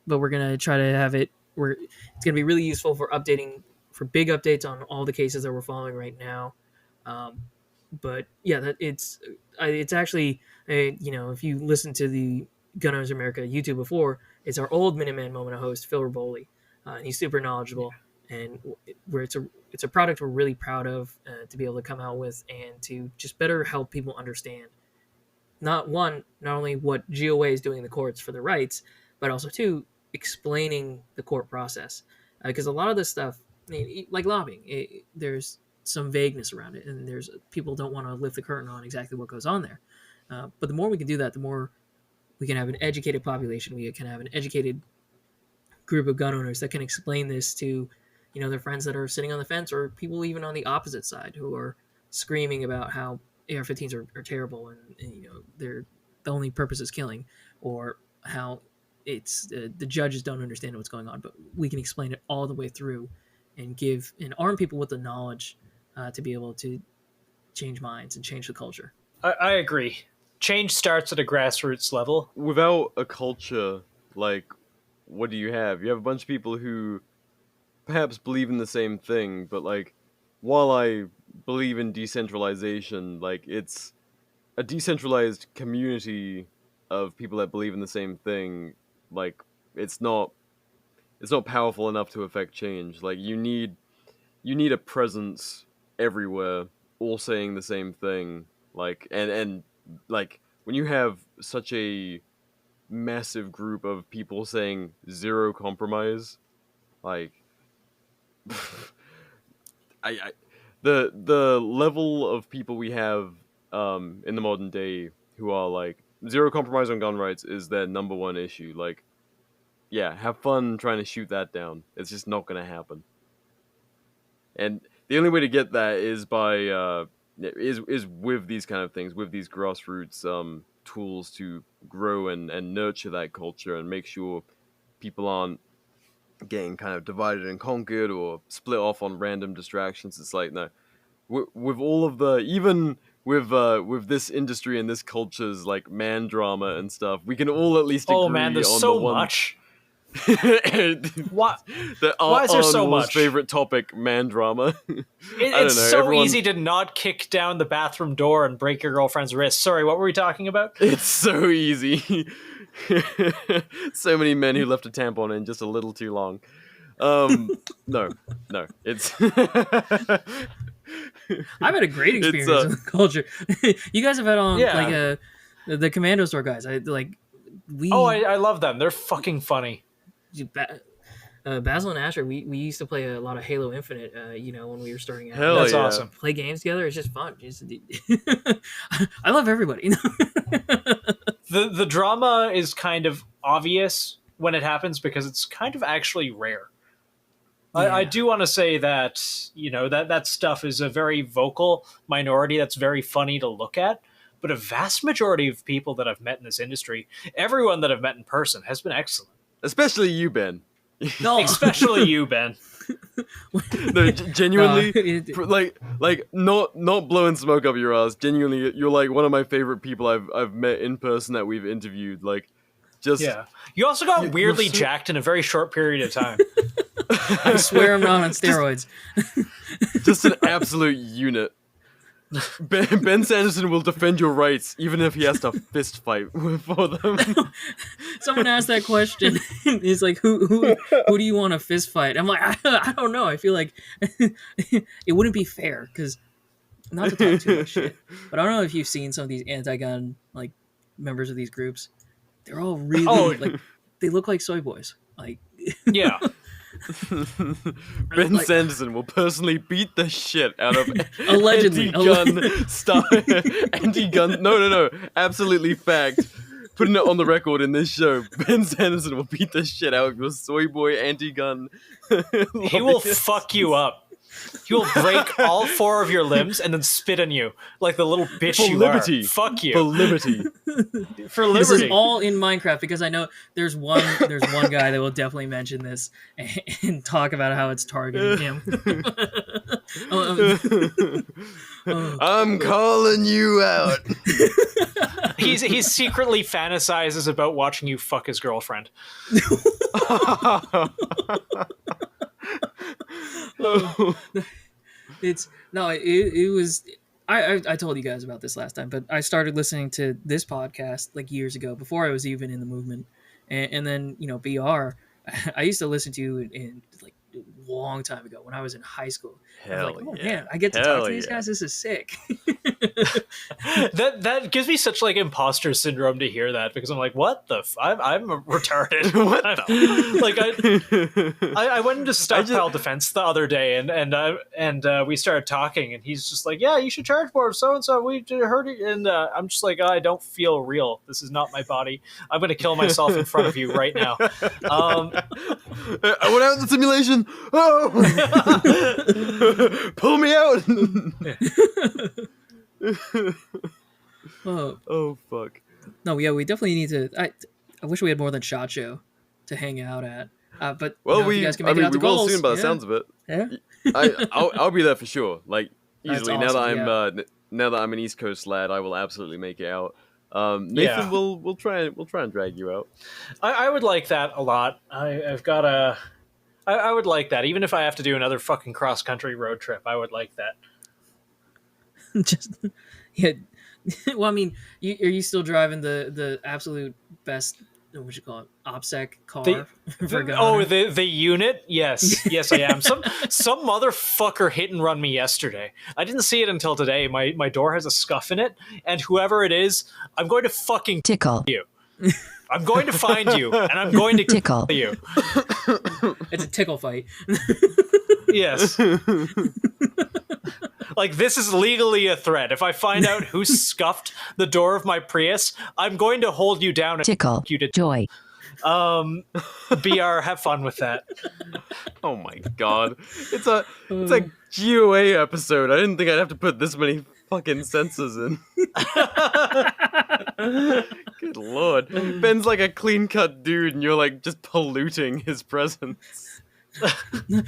but we're going to try to have it it's going to be really useful for big updates on all the cases that we're following right now. But yeah, it's actually, if you listen to the Gun Owners America YouTube before, it's our old Minuteman Moment host, Phil Raboli. And he's super knowledgeable, and it's a product we're really proud of to be able to come out with, and to just better help people understand not only what GOA is doing in the courts for their rights, but also two, explaining the court process, because a lot of this stuff, like lobbying, there's some vagueness around it, and people don't want to lift the curtain on exactly what goes on there. But the more we can do that, the more we can have an educated population. We can have an educated group of gun owners that can explain this to, their friends that are sitting on the fence, or people even on the opposite side who are screaming about how AR-15s are terrible, and they're the only purpose is killing, or how it's the judges don't understand what's going on. But we can explain it all the way through, and arm people with the knowledge to be able to change minds and change the culture. I agree. Change starts at a grassroots level. Without a culture, like, what do you have? You have a bunch of people who perhaps believe in the same thing, but, like, while I believe in decentralization, like, it's a decentralized community of people that believe in the same thing. Like, it's not powerful enough to affect change. Like, you need a presence everywhere, all saying the same thing. Like, and like, when you have such a massive group of people saying zero compromise, like, the level of people we have in the modern day who are like zero compromise on gun rights is their number one issue. Like, yeah, have fun trying to shoot that down. It's just not gonna happen. And the only way to get that is by is with these kind of things, with these grassroots tools to grow and nurture that culture and make sure people aren't getting kind of divided and conquered or split off on random distractions. It's like, no, with all of the, even with this industry and this culture's like man drama and stuff, we can all at least agree Oh man, there's on so the one. much. Why is there so much? Favorite topic, man drama. It's so easy to not kick down the bathroom door and break your girlfriend's wrist. Sorry, what were we talking about? It's so easy. So many men who left a tampon in just a little too long. No, it's. I've had a great experience with the culture. You guys have had on like the Commando Store guys. I love them. They're fucking funny. Basil and Asher, we used to play a lot of Halo Infinite. When we were starting out. Hell That's yeah. awesome. Play games together. It's just fun. I love everybody. The drama is kind of obvious when it happens because it's kind of actually rare. Yeah. I do want to say that that stuff is a very vocal minority that's very funny to look at, but a vast majority of people that I've met in this industry, everyone that I've met in person, has been excellent. Especially you, Ben. No, Especially you, Ben. No, genuinely, like not blowing smoke up your ass. Genuinely, you're like one of my favorite people I've met in person that we've interviewed. Like, just You also got weirdly jacked in a very short period of time. I swear I'm not on steroids. Just an absolute unit. Ben Sanderson will defend your rights, even if he has to fist fight for them. Someone asked that question. He's like, "Who do you want to fist fight?" I'm like, I don't know. I feel like it wouldn't be fair because not to talk too much shit, but I don't know if you've seen some of these anti-gun like members of these groups. They're all really like they look like soy boys. Like Yeah. Ben Sanderson will personally beat the shit out of allegedly anti-gun stuff. Anti-gun. No. Absolutely fact. Putting it on the record in this show. Ben Sanderson will beat the shit out of your soy boy anti-gun. He will fuck you up. He will break all 4 of your limbs and then spit on you like the little bitch For you liberty. are. Fuck you. For liberty. For liberty. this is all in Minecraft because I know there's one guy that will definitely mention this and talk about how it's targeting him. I'm calling you out. He secretly fantasizes about watching you fuck his girlfriend. It was I told you guys about this last time, but I started listening to this podcast like years ago before I was even in the movement, and then BR I used to listen to in like long time ago when I was in high school. I was Hell like, oh yeah. man, I get to Hell talk to these yeah. guys. This is sick. That gives me such like imposter syndrome to hear that, because I'm like, what the I'm retarded. What I the? like I went into stockpile defense the other day, and we started talking, and he's just like, yeah, you should charge more so and so, we heard it, and I'm just like, I don't feel real, this is not my body, I'm gonna kill myself in front of you right now. I went out in the simulation. Oh, pull me out. Oh fuck. No, yeah, we definitely need to. I wish we had more than SHOT Show to hang out at. But Well, if you guys can make it out we to will goals, soon by the yeah. sounds of it. Yeah. I'll be there for sure. Like That's easily awesome, now that I'm an East Coast lad, I will absolutely make it out. Nathan, we'll try and drag you out. I would like that a lot. I've got a. I would like that, even if I have to do another fucking cross country road trip. I would like that. Just yeah. Well, I mean, are you still driving the absolute best? What you call it? OPSEC car for gun hunting? The unit? Yes, I am. Some motherfucker hit and run me yesterday. I didn't see it until today. My door has a scuff in it, and whoever it is, I'm going to fucking Tickle. you. I'm going to find you, and I'm going to Tickle. you. It's a tickle fight. Yes. Like, this is legally a threat. If I find out who scuffed the door of my Prius, I'm going to hold you down and Tickle. you to Joy. BR, have fun with that. Oh my god, it's a GOA episode. I didn't think I'd have to put this many fucking sensors in. Good lord, Ben's like a clean cut dude, and you're like just polluting his presence. They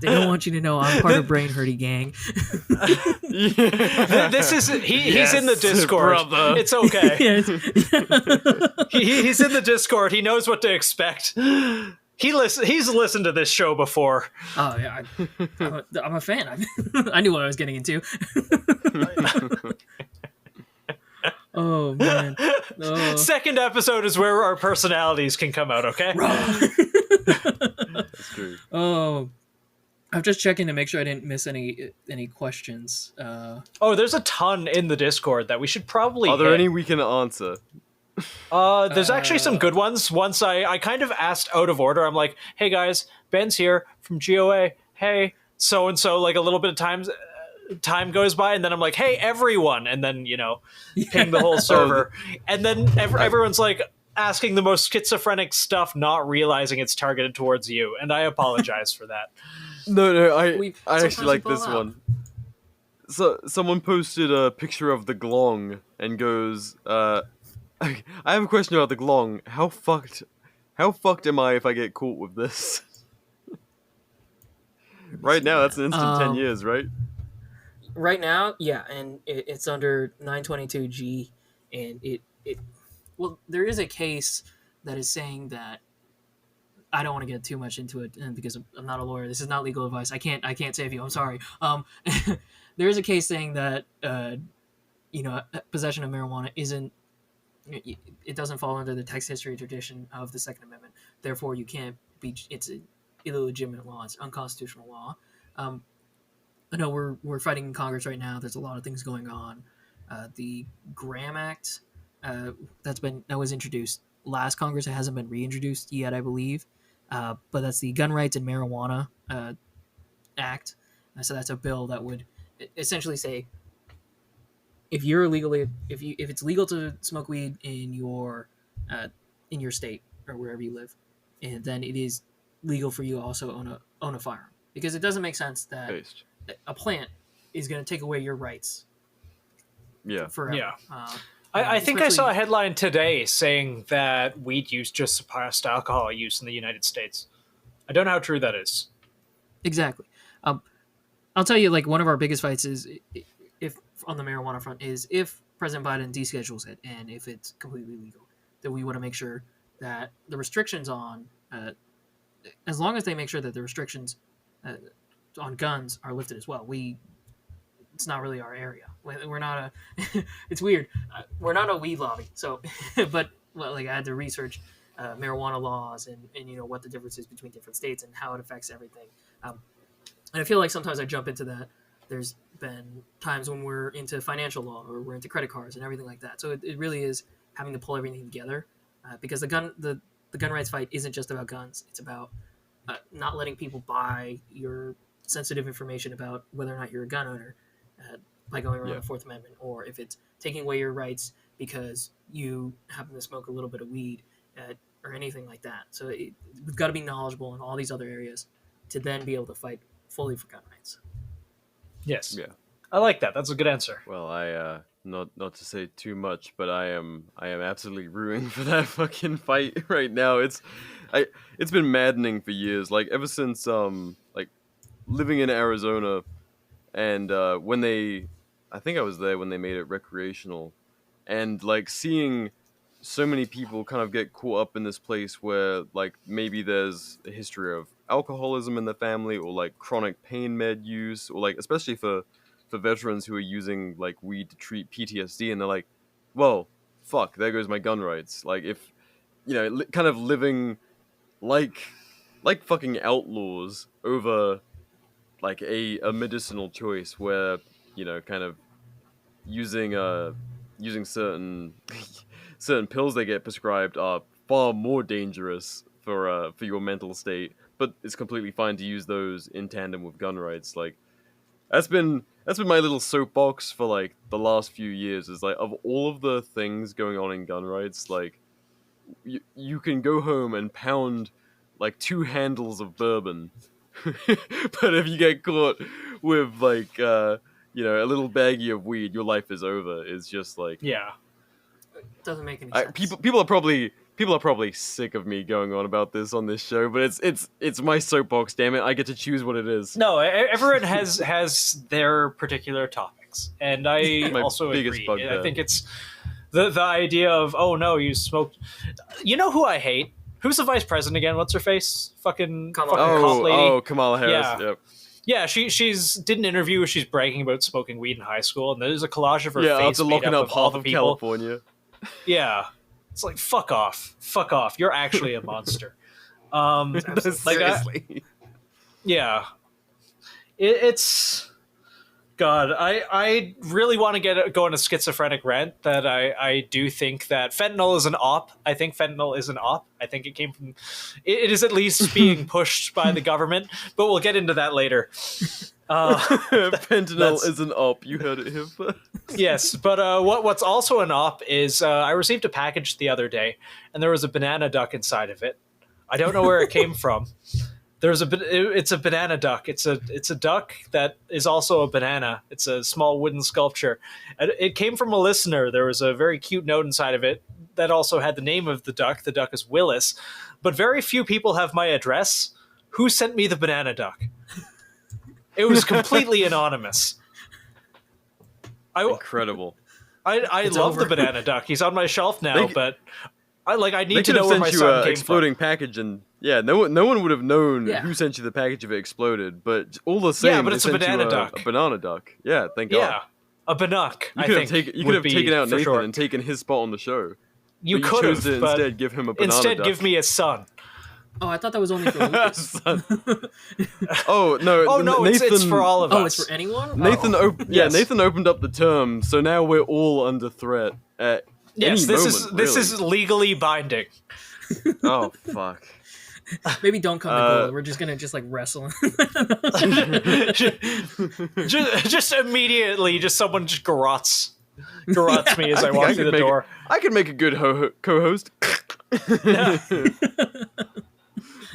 don't want you to know I'm part of Brain Hurty Gang. This is he's in the Discord. brother. It's okay. Yes. He's in the Discord. He knows what to expect. He's listened to this show before. Oh yeah, I'm a fan. I knew what I was getting into. Oh man. Oh. Second episode is where our personalities can come out, okay? That's true. Oh, I'm just checking to make sure I didn't miss any questions. Oh, there's a ton in the Discord that we should probably Are there hit. any we can answer? There's actually some good ones. Once I kind of asked out of order. I'm like, hey guys, Ben's here from GOA. Hey, so and so. Like a little bit of time goes by, and then I'm like, hey everyone, and then ping the whole server, and then everyone's like asking the most schizophrenic stuff, not realizing it's targeted towards you, and I apologize for that. No, I sometimes actually like we this fall out. one. So someone posted a picture of the glong and goes, I have a question about the glong. How fucked am I if I get caught with this? Right now, that's an instant 10 years, right? Right now, yeah, and it's under 922G, and well, there is a case that is saying that I don't want to get too much into it, and because I'm not a lawyer, this is not legal advice. I can't save you. I'm sorry. There is a case saying that possession of marijuana it doesn't fall under the text history tradition of the Second Amendment. Therefore, you can't be. It's an illegitimate law. It's unconstitutional law. I know we're fighting in Congress right now. There's a lot of things going on. The Graham Act that was introduced last Congress. It hasn't been reintroduced yet, I believe. But that's the Gun Rights and Marijuana Act. So that's a bill that would essentially say if it's legal to smoke weed in your state or wherever you live, and then it is legal for you to also own a firearm, because it doesn't make sense that Based. a plant is going to take away your rights Yeah. forever. Yeah. I think I saw a headline today saying that weed use just surpassed alcohol use in the United States. I don't know how true that is. Exactly. I'll tell you, like, one of our biggest fights is if on the marijuana front is if President Biden deschedules it and if it's completely legal, that we want to make sure that the restrictions on, as long as they make sure that the restrictions on guns are lifted as well. It's not really our area. We're not it's weird. We're not a weed lobby. So, but I had to research marijuana laws and what the difference is between different states and how it affects everything. And I feel like sometimes I jump into that. There's been times when we're into financial law or we're into credit cards and everything like that. So it really is having to pull everything together, because the gun rights fight isn't just about guns. It's about not letting people buy your sensitive information about whether or not you're a gun owner by going around the Fourth Amendment, or if it's taking away your rights because you happen to smoke a little bit of weed or anything like that. So we've got to be knowledgeable in all these other areas to then be able to fight fully for gun rights. Yes. Yeah. I like that. That's a good answer. Well, I not to say too much, but I am absolutely rooting for that fucking fight right now. It's been maddening for years. Like ever since like living in Arizona, and I think I was there when they made it recreational, and like seeing so many people kind of get caught up in this place where like maybe there's a history of alcoholism in the family, or like chronic pain med use, or like especially for veterans who are using like weed to treat PTSD, and they're like, well, fuck, there goes my gun rights. Like if kind of living like fucking outlaws over like a medicinal choice where kind of using certain certain pills they get prescribed are far more dangerous for your mental state, but it's completely fine to use those in tandem with gun rights. Like that's been my little soapbox for like the last few years, is like, of all of the things going on in gun rights, like you can go home and pound like 2 handles of bourbon but if you get caught with like a little baggie of weed, your life is over. It's just like, Yeah. It doesn't make any sense. people are probably sick of me going on about this on this show, but it's my soapbox, damn it. I get to choose what it is. No, everyone has their particular topics, and I My also biggest agree. bugbear. I think it's the idea of, oh no, you smoked. You know who I hate? Who's the vice president again? What's her face? Fucking cop lady. Kamala Harris. Yeah. Yep. Yeah, she's did an interview where she's bragging about smoking weed in high school, and there's a collage of her Yeah, face after made locking up up of all half the of people. California. Yeah, it's like fuck off. You're actually a monster. Seriously. Yeah, it's God. I really want to go on a schizophrenic rant that I do think that fentanyl is an op. I think fentanyl is an op. I think it came from. It is at least being pushed by the government, but we'll get into that later. Fentanyl is an op. You heard it here first. Yes, but what's also an op is I received a package the other day, and there was a banana duck inside of it. I don't know where it came from. It's a banana duck. It's a duck that is also a banana. It's a small wooden sculpture. It came from a listener. There was a very cute note inside of it that also had the name of the duck. The duck is Willis, but very few people have my address. Who sent me the banana duck? It was completely anonymous. Incredible. I love the banana duck. He's on my shelf now, but I need to know where my son son came exploding from. package, and no one would have known Yeah. who sent you the package if it exploded. But all the same, Yeah, but they it's a sent you banana duck. A banana duck. Yeah, thank God. Yeah, a bannock. You I could think have taken out for Nathan short. and taken his spot on the show. You But could chose have, to but instead give him a banana instead duck. give me a son. Oh, I thought that was only for Lucas. Son. Oh no! Oh no, Nathan, it's for all of Oh, us. it's for anyone? Nathan, Oh. Yes. Nathan opened up the term, so now we're all under threat at Yes, any this moment, is legally binding. really. Oh fuck! Maybe don't come to goal. We're just gonna like wrestle. just immediately, someone just garrots me as I think walk I through could the door. I could make a good co-host.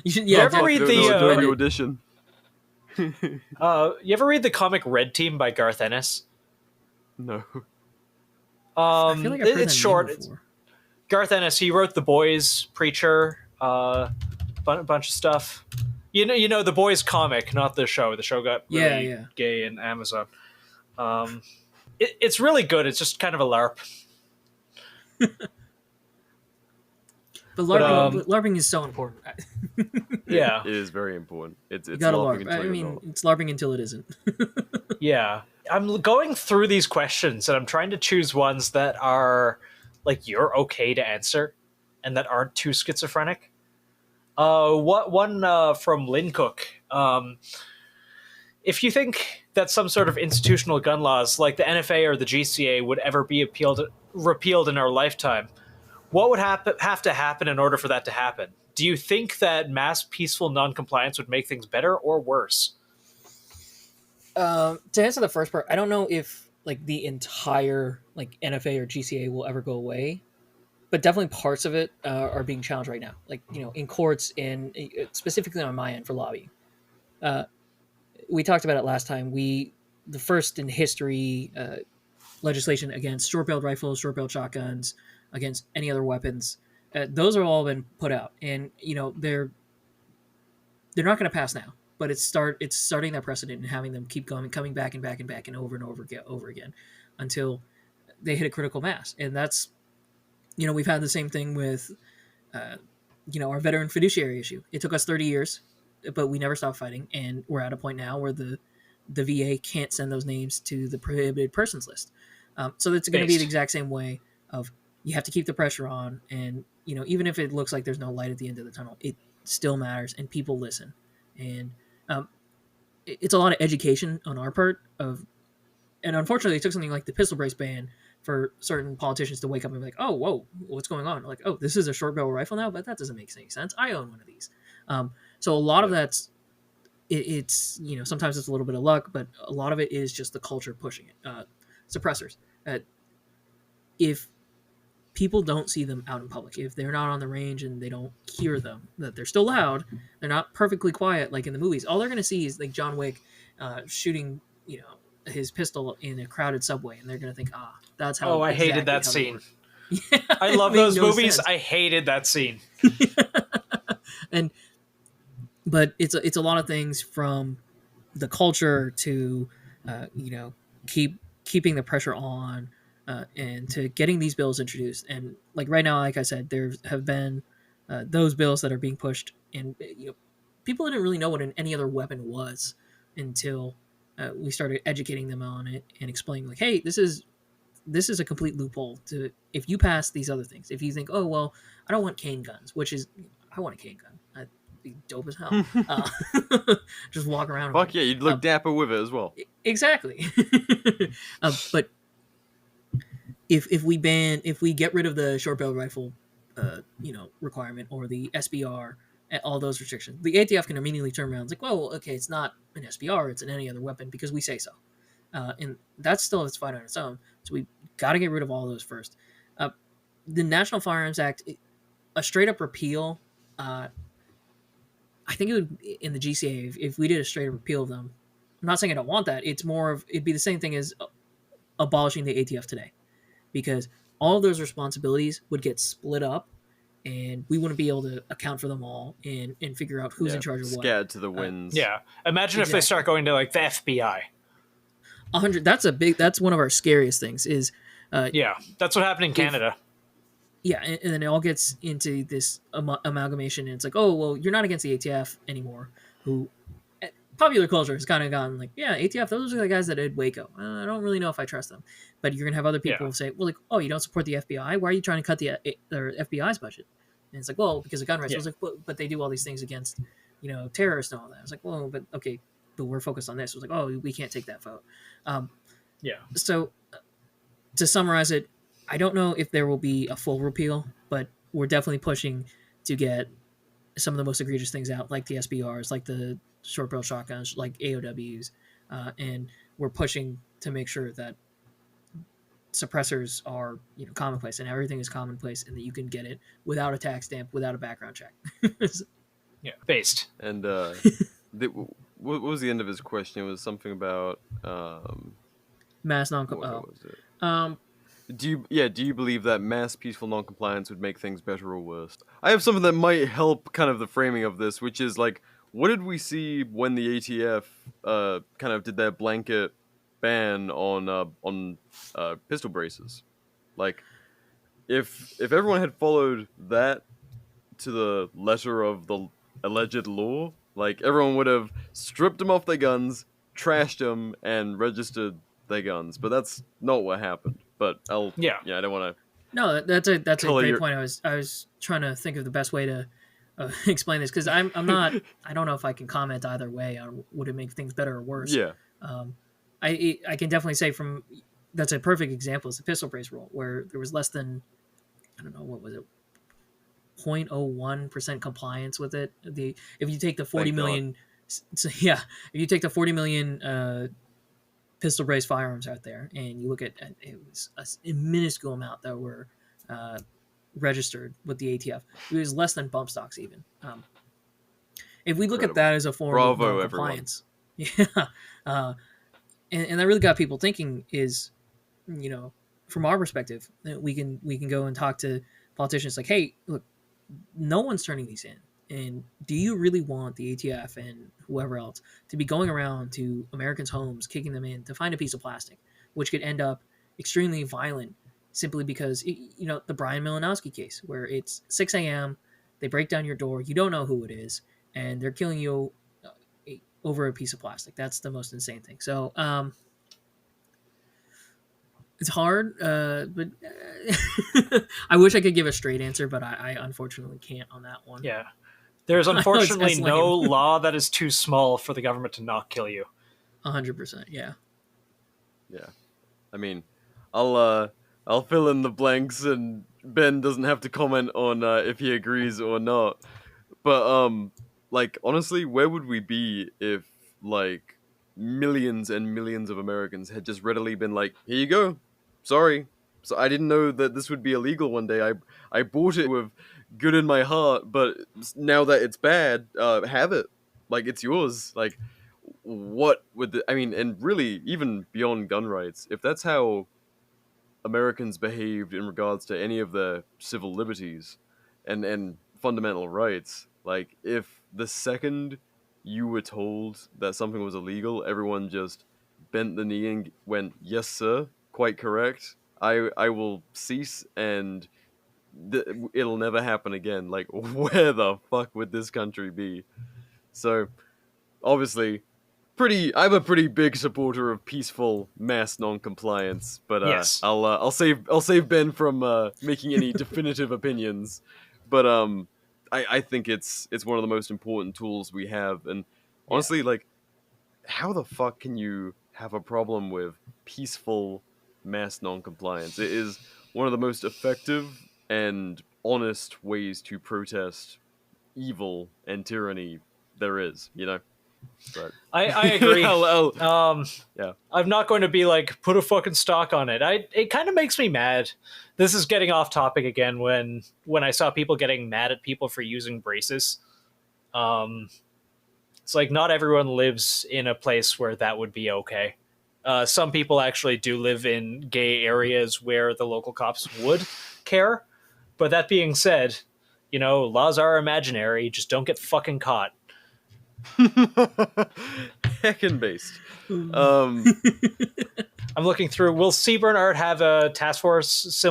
You should, You ever read the, Adobe audition? You ever read the comic Red Team by Garth Ennis? No. I feel like I've heard It's that short. name before. Garth Ennis, he wrote The Boys, Preacher, bunch of stuff. You know The Boys comic, not the show. The show got really gay in Amazon. It's really good. It's just kind of a LARP. But LARPing is so important. Yeah. It is very important. It's You gotta LARPing LARP. until I you're mean, not. it's LARPing until it isn't. Yeah. I'm going through these questions and I'm trying to choose ones that are like you're okay to answer and that aren't too schizophrenic. What one from Lynn Cook If you think that some sort of institutional gun laws like the NFA or the GCA would ever be repealed in our lifetime, what would have to happen in order for that to happen? Do you think that mass peaceful non-compliance would make things better or worse? To answer the first part, I don't know if like the entire like NFA or GCA will ever go away, but definitely parts of it are being challenged right now. Like in courts and specifically on my end for lobbying. We talked about it last time. The first in history legislation against short-barreled rifles, short-barreled shotguns, against any other weapons. Those are all been put out, and they're not going to pass now. But it's starting that precedent and having them keep coming back and back and back and over again until they hit a critical mass. And that's we've had the same thing with our veteran fiduciary issue. It took us 30 years, but we never stopped fighting, and we're at a point now where the VA can't send those names to the prohibited persons list. So it's going to be the exact same way of you have to keep the pressure on, and even if it looks like there's no light at the end of the tunnel, it still matters, and people listen. And it's a lot of education on our part and unfortunately it took something like the pistol brace ban for certain politicians to wake up and be like, oh, whoa, what's going on? Like, oh, this is a short barrel rifle now, but that doesn't make any sense. I own one of these. So a lot of that's, it's sometimes it's a little bit of luck, but a lot of it is just the culture pushing it. Suppressors. If people don't see them out in public, if they're not on the range and they don't hear them, that they're still loud, they're not perfectly quiet like in the movies. All they're going to see is like John Wick shooting, his pistol in a crowded subway, and they're going to think, that's how. Oh, I hated that scene. Yeah, I love those movies. Sense. I hated that scene. But it's a lot of things from the culture to keeping the pressure on and to getting these bills introduced. And like right now, like I said, there have been those bills that are being pushed, and people didn't really know what any other weapon was until we started educating them on it and explaining like, hey, this is a complete loophole to if you pass these other things. If you think, oh well, I don't want cane guns, which is I want a cane gun. I'd be dope as hell. Just walk around. Fuck yeah, you'd look dapper with it as well. Exactly. But if we get rid of the short barrel rifle, requirement or the SBR, all those restrictions, the ATF can immediately turn around and it's like, well, okay, it's not an SBR, it's an any other weapon because we say so. And that's still its fight on its own. So we got to get rid of all those first. The National Firearms Act, a straight up repeal, I think it would in the GCA if we did a straight up repeal of them. I'm not saying I don't want that. It's more of it'd be the same thing as abolishing the ATF today, because all of those responsibilities would get split up, and we wouldn't be able to account for them all and figure out who's in charge of what. Scared to the winds. Imagine if they start going to like the FBI. 100. That's one of our scariest things. Is that's what happened in Canada. And then it all gets into this amalgamation, and it's like, oh well, you're not against the ATF anymore. Who popular culture has kind of gone like, yeah, ATF, those are the guys that did Waco. I don't really know if I trust them. But you're gonna have other people say, well, like, oh, you don't support the FBI? Why are you trying to cut the FBI's budget? And it's like, well, because of gun rights. I was like, but they do all these things against, terrorists and all that. I was like, well, but okay, but we're focused on this. It was like, oh, we can't take that vote. So to summarize it, I don't know if there will be a full repeal, but we're definitely pushing to get some of the most egregious things out, like the SBRs, like the short barrel shotguns, like AOWs, and we're pushing to make sure that suppressors are commonplace, and everything is commonplace, and that you can get it without a tax stamp, without a background check. Based. And what was the end of his question? It was something about mass what was it? Do you believe that mass peaceful non-compliance would make things better or worse? I have something that might help kind of the framing of this, which is like, what did we see when the ATF kind of did their blanket ban on pistol braces? Like, if everyone had followed that to the letter of the alleged law, like everyone would have stripped them off their guns, trashed them, and registered their guns. But that's not what happened. But I don't want to. No, that's a great point. I was trying to think of the best way to explain this, because I'm not. I don't know if I can comment either way on would it make things better or worse. Yeah. I can definitely say that's a perfect example. It's the pistol brace rule, where there was less than, I don't know, what was it, 0.01% compliance with it. If you take the 40 million, so yeah, if you take the 40 million pistol brace firearms out there, and you look at it was a minuscule amount that were registered with the ATF. It was less than bump stocks even. If we look at that as a form of non-compliance, yeah, and that really got people thinking. Is, you know, from our perspective, we can go and talk to politicians like, hey, look, no one's turning these in. And do you really want the ATF and whoever else to be going around to Americans' homes, kicking them in to find a piece of plastic, which could end up extremely violent simply because, you know, the Brian Malinowski case, where it's 6 a.m., they break down your door, you don't know who it is, and they're killing you over a piece of plastic. That's the most insane thing. So, it's hard, but I wish I could give a straight answer, but I unfortunately can't on that one. Yeah. There's unfortunately no law that is too small for the government to not kill you. 100%, yeah. Yeah. I mean, I'll fill in the blanks, and Ben doesn't have to comment on if he agrees or not. But like, honestly, where would we be if, like, millions and millions of Americans had just readily been like, here you go, sorry, so I didn't know that this would be illegal one day, I bought it with good in my heart, but now that it's bad, have it, like, it's yours. Like, what would I mean, and really, even beyond gun rights, if that's how Americans behaved in regards to any of their civil liberties and fundamental rights, like, if the second you were told that something was illegal, everyone just bent the knee and went, yes sir, quite correct, I will cease, and it'll never happen again. Like, where the fuck would this country be? So, obviously, I'm a pretty big supporter of peaceful mass non-compliance, but Yes. I'll save Ben from making any definitive opinions. But I think it's one of the most important tools we have, and honestly, like, how the fuck can you have a problem with peaceful mass non-compliance? It is one of the most effective and honest ways to protest evil and tyranny there is, you know? But I agree. yeah. I'm not going to be like, put a fucking stock on it. It kind of makes me mad. This is getting off topic again when I saw people getting mad at people for using braces. It's like, not everyone lives in a place where that would be okay. Some people actually do live in gay areas where the local cops would care. But that being said, you know, laws are imaginary. Just don't get fucking caught. Heckin' based. I'm looking through. Will Seaburn Art have a task force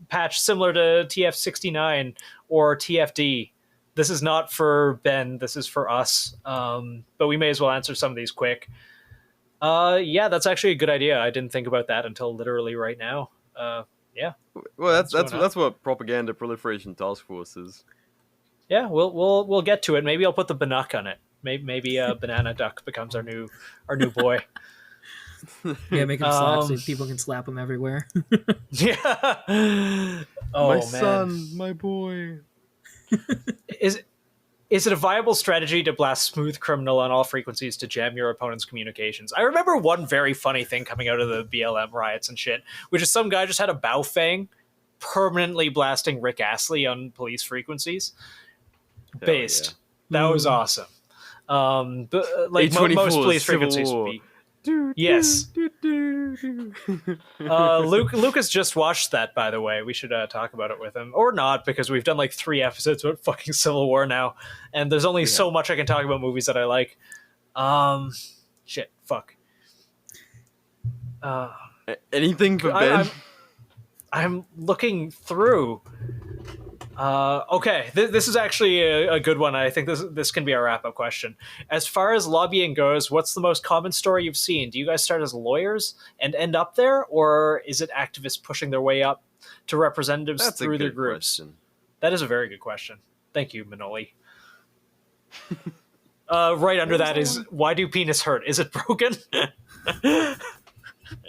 patch similar to TF69 or TFD? This is not for Ben. This is for us. But we may as well answer some of these quick. Yeah, that's actually a good idea. I didn't think about that until literally right now. Yeah. Well, that's what propaganda proliferation task force is. Yeah, we'll get to it. Maybe I'll put the Banuk on it. Maybe Banana Duck becomes our new boy. Yeah, make him slap so people can slap him everywhere. Yeah. Oh, my man. son, my boy. Is it a viable strategy to blast smooth criminal on all frequencies to jam your opponent's communications? I remember one very funny thing coming out of the BLM riots and shit, which is some guy just had a Baofeng permanently blasting Rick Astley on police frequencies. Based. Yeah. That was awesome. But like most police frequencies would be. Yes. Lucas just watched that, by the way. We should talk about it with him. Or not, because we've done like 3 episodes about fucking Civil War now, and there's only so much I can talk about movies that I like. Shit, fuck. Anything for Ben? I'm looking through. Okay, this is actually a good one. I think this can be our wrap-up question. As far as lobbying goes, what's the most common story you've seen? Do you guys start as lawyers and end up there, or is it activists pushing their way up to representatives through their groups? Question. That is a very good question. Thank you, Manoli. Right under that is, why do penis hurt? Is it broken?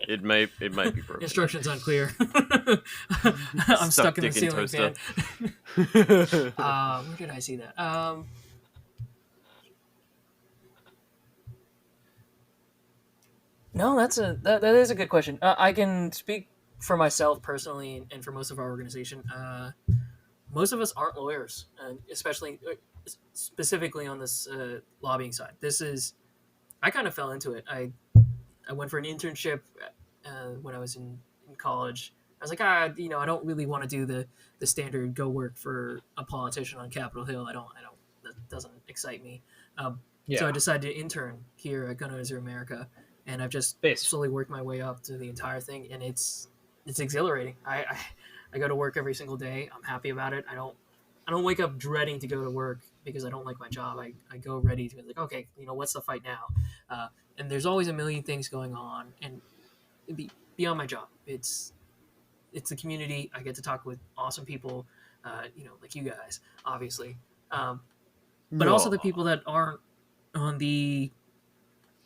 It might be broken. Instructions unclear. I'm stuck in the dick in ceiling toaster. fan. Where did I see that? No, that is a good question. I can speak for myself personally, and for most of our organization. Most of us aren't lawyers, especially specifically on this lobbying side. I kind of fell into it. I went for an internship when I was in college. I was like, I don't really want to do the standard go work for a politician on Capitol Hill. That doesn't excite me. So I decided to intern here at Gun Owners of America, and I've just slowly worked my way up to the entire thing, and it's exhilarating. I go to work every single day. I'm happy about it. I don't wake up dreading to go to work because I don't like my job. I go ready to be like, okay, what's the fight now? And there's always a million things going on, and beyond my job, it's the community. I get to talk with awesome people, like you guys, obviously, but also the people that aren't on the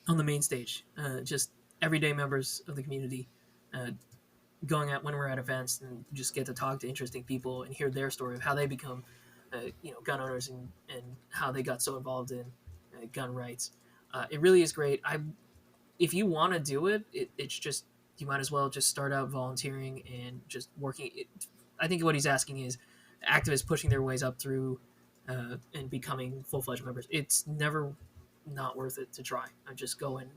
main stage, just everyday members of the community, going out when we're at events and just get to talk to interesting people and hear their story of how they become, gun owners and how they got so involved in gun rights. It really is great. If you want to do it, it's just, you might as well just start out volunteering and just working. I think what he's asking is activists pushing their ways up through and becoming full-fledged members. It's never not worth it to try. Just go and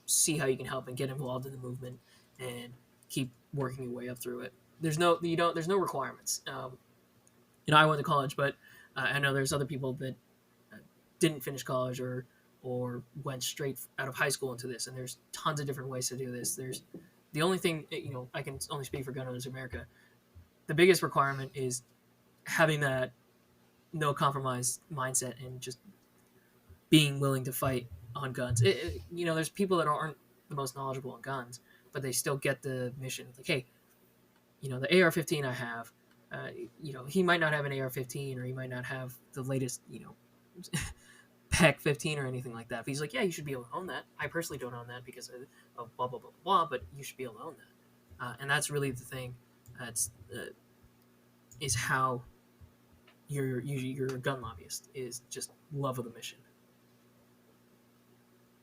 see how you can help and get involved in the movement and keep working your way up through it. There's no requirements. I went to college, but I know there's other people that didn't finish college or went straight out of high school into this, and there's tons of different ways to do this. There's the only thing, I can only speak for Gun Owners of America. The biggest requirement is having that no compromise mindset and just being willing to fight on guns. There's people that aren't the most knowledgeable on guns, but they still get the mission. Like, hey, the AR-15 I have, he might not have an AR-15, or he might not have the latest, PEC 15 or anything like that. But he's like, yeah, you should be able to own that. I personally don't own that because of blah, blah, blah, blah, but you should be able to own that. And that's really the thing. Is how you're a gun lobbyist, is just love of the mission.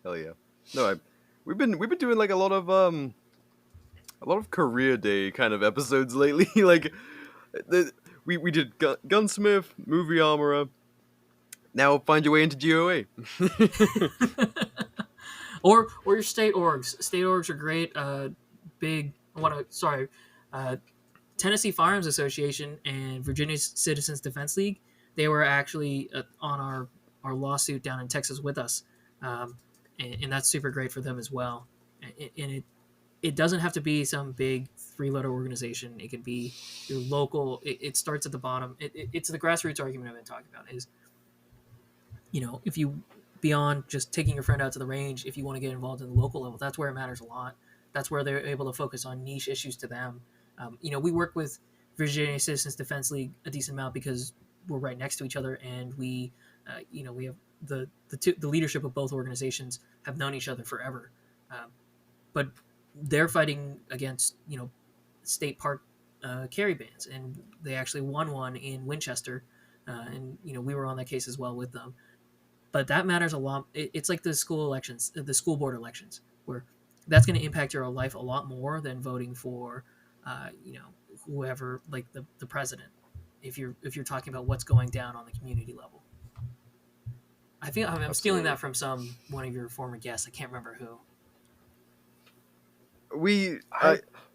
Hell yeah. No, we've been doing like a lot of career day kind of episodes lately. We did gunsmith, movie armorer. Now find your way into GOA. or your state orgs. State orgs are great. Tennessee Firearms Association and Virginia Citizens Defense League, they were actually on our lawsuit down in Texas with us. And that's super great for them as well. And it doesn't have to be some big three-letter organization. It can be your local. It starts at the bottom. It's the grassroots argument I've been talking about is, if you, beyond just taking your friend out to the range, if you want to get involved in the local level, that's where it matters a lot. That's where they're able to focus on niche issues to them. We work with Virginia Citizens Defense League a decent amount because we're right next to each other, and we have the leadership of both organizations have known each other forever. But they're fighting against, state park carry bans, and they actually won one in Winchester, and we were on that case as well with them. But that matters a lot. It's like the school elections, the school board elections, where that's going to impact your life a lot more than voting for, whoever, like the president. If you're talking about what's going down on the community level. I think I'm stealing that from one of your former guests. I can't remember who.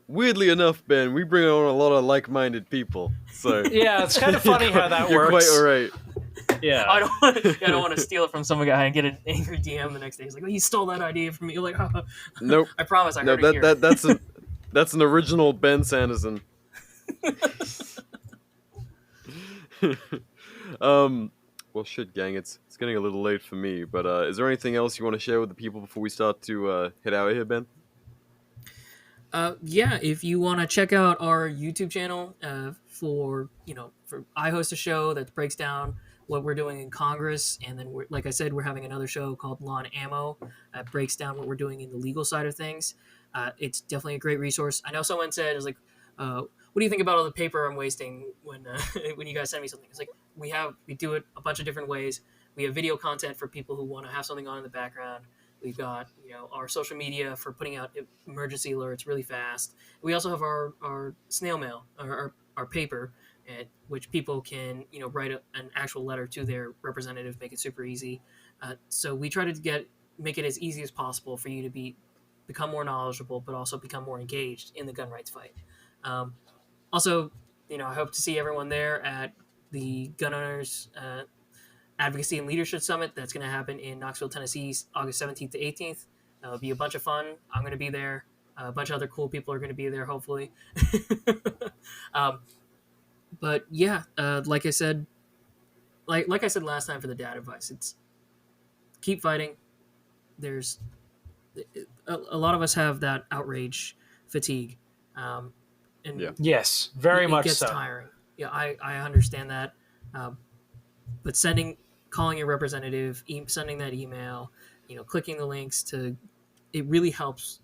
Weirdly enough, Ben, we bring on a lot of like-minded people. So yeah, it's kind of funny how that you're works. Quite all right. Yeah, I don't want to steal it from some guy and get an angry DM the next day. He's like, "Oh, he stole that idea from me." You're like, oh. Nope. I promise, I heard it here. That's an original Ben Sanderson. Well, shit, gang, it's getting a little late for me. But is there anything else you want to share with the people before we start to head out of here, Ben? Yeah, if you want to check out our YouTube channel, for I host a show that breaks down what we're doing in Congress, and then like I said, we're having another show called Law and Ammo that breaks down what we're doing in the legal side of things. It's definitely a great resource. I know someone said, "It was like, what do you think about all the paper I'm wasting when when you guys send me something?" It's like we do it a bunch of different ways. We have video content for people who want to have something on in the background. We've got our social media for putting out emergency alerts really fast. We also have our snail mail, our paper, which people can write an actual letter to their representative, make it super easy. So we try to make it as easy as possible for you to become more knowledgeable, but also become more engaged in the gun rights fight. Also, I hope to see everyone there at the Gun Owners Advocacy and Leadership Summit that's going to happen in Knoxville, Tennessee, August 17th to 18th. It'll be a bunch of fun. I'm going to be there. A bunch of other cool people are going to be there, hopefully. But yeah, like I said last time for the dad advice, it's keep fighting. There's a lot of us have that outrage fatigue. And yes, very much gets so. Tiring. Yeah, I understand that. But calling your representative, sending that email, clicking the links it really helps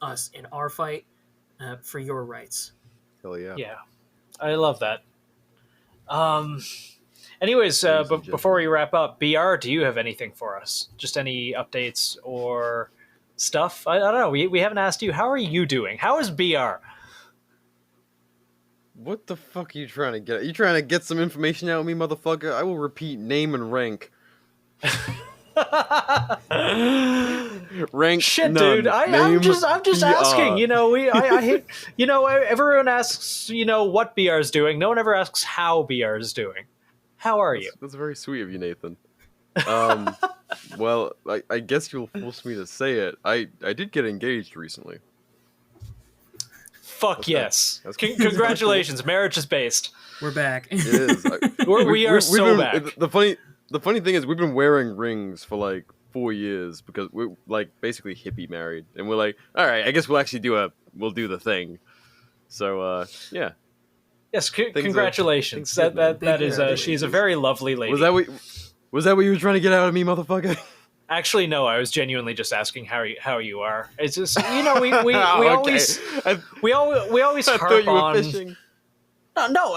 us in our fight for your rights. Hell yeah. Yeah, I love that. Anyways, before we wrap up, BR, do you have anything for us? Just any updates or stuff? I don't know. We haven't asked you. How are you doing? How is BR? What the fuck are you trying to get? Are you trying to get some information out of me, motherfucker? I will repeat name and rank. Rank shit, none. Dude. I'm just BR. asking. I hate. Everyone asks. What BR is doing. No one ever asks how BR is doing. How are you? That's very sweet of you, Nathan. Well, I guess you'll force me to say it. I did get engaged recently. Fuck yes. Congratulations. Marriage is based. We're back. It is. We are so back. The funny thing is we've been wearing rings for like 4 years because we're like basically hippie married, and we're like, all right, I guess we'll actually we'll do the thing. So yeah. Yes, congratulations. That is she's a very lovely lady. Was that what you were trying to get out of me, motherfucker? Actually, no. I was genuinely just asking how you are. It's just we always harp on. Fishing. No.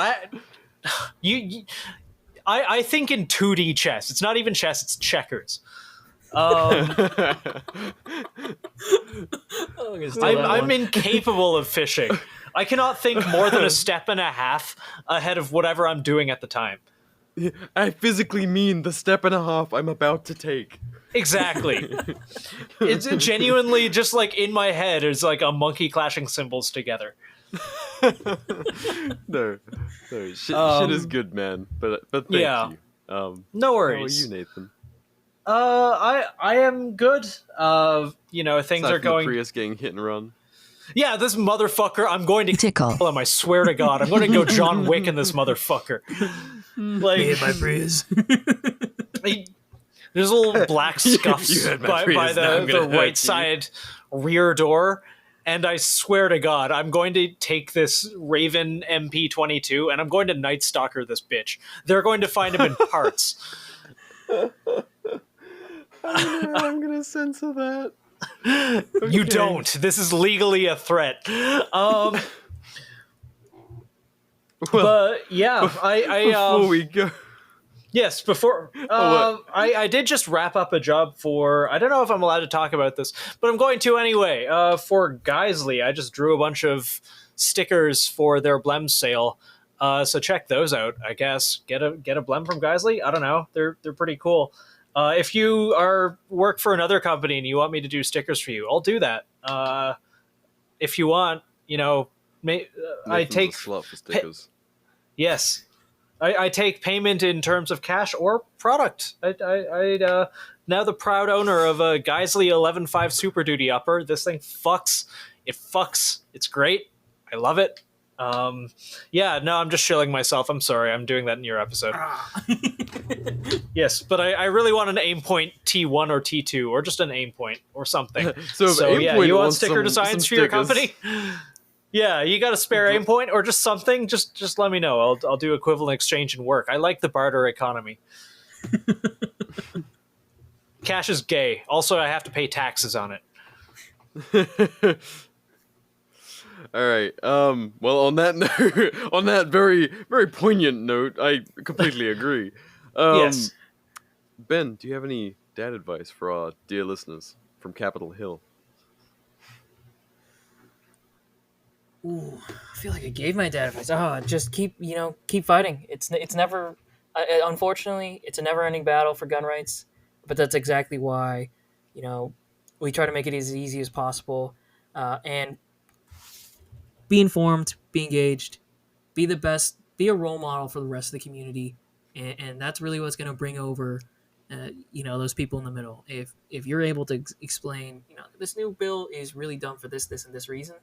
I think in 2D chess. It's not even chess. It's checkers. I'm incapable of fishing. I cannot think more than a step and a half ahead of whatever I'm doing at the time. I physically mean the step and a half I'm about to take. Exactly. It's genuinely just like in my head. It's like a monkey clashing cymbals together. No, shit is good, man. But thank you. No worries. How are you, Nathan? I am good. Things are going. The Prius getting hit and run. Yeah, this motherfucker. I'm going to tickle him. I swear to God, I'm going to go John Wick in this motherfucker. Like hit my Prius. There's a little black scuffs by the right side rear door. And I swear to God, I'm going to take this Raven MP22 and I'm going to Night Stalker this bitch. They're going to find him in parts. I'm going to censor that. Okay. You don't. This is legally a threat. But yeah, before we go. Yes, before I did just wrap up a job for, I don't know if I'm allowed to talk about this, but I'm going to anyway. For Geisley, I just drew a bunch of stickers for their Blem sale. So check those out. I guess get a Blem from Geisley. I don't know. They're pretty cool. If you work for another company and you want me to do stickers for you, I'll do that. If you want, I take a slut for stickers. Yes. I take payment in terms of cash or product. I now the proud owner of a Geisley 11.5 Super Duty upper. This thing fucks. It fucks. It's great. I love it. Yeah, no, I'm just shilling myself. I'm sorry. I'm doing that in your episode. Yes, but I really want an aim point T1 or T2 or just an aim point or something. so yeah, you want sticker designs for your company? Yeah, you got a spare aim point or just something? Just let me know. I'll do equivalent exchange and work. I like the barter economy. Cash is gay. Also, I have to pay taxes on it. All right. Well, on that note, on that very very poignant note, I completely agree. Yes. Ben, do you have any dad advice for our dear listeners from Capitol Hill? Ooh, I feel like I gave my dad advice. Oh, just keep fighting. It's never, unfortunately, it's a never-ending battle for gun rights. But that's exactly why, we try to make it as easy as possible, and be informed, be engaged, be the best, be a role model for the rest of the community, and that's really what's going to bring over, those people in the middle. If you're able to explain, this new bill is really dumb for this, and this reason,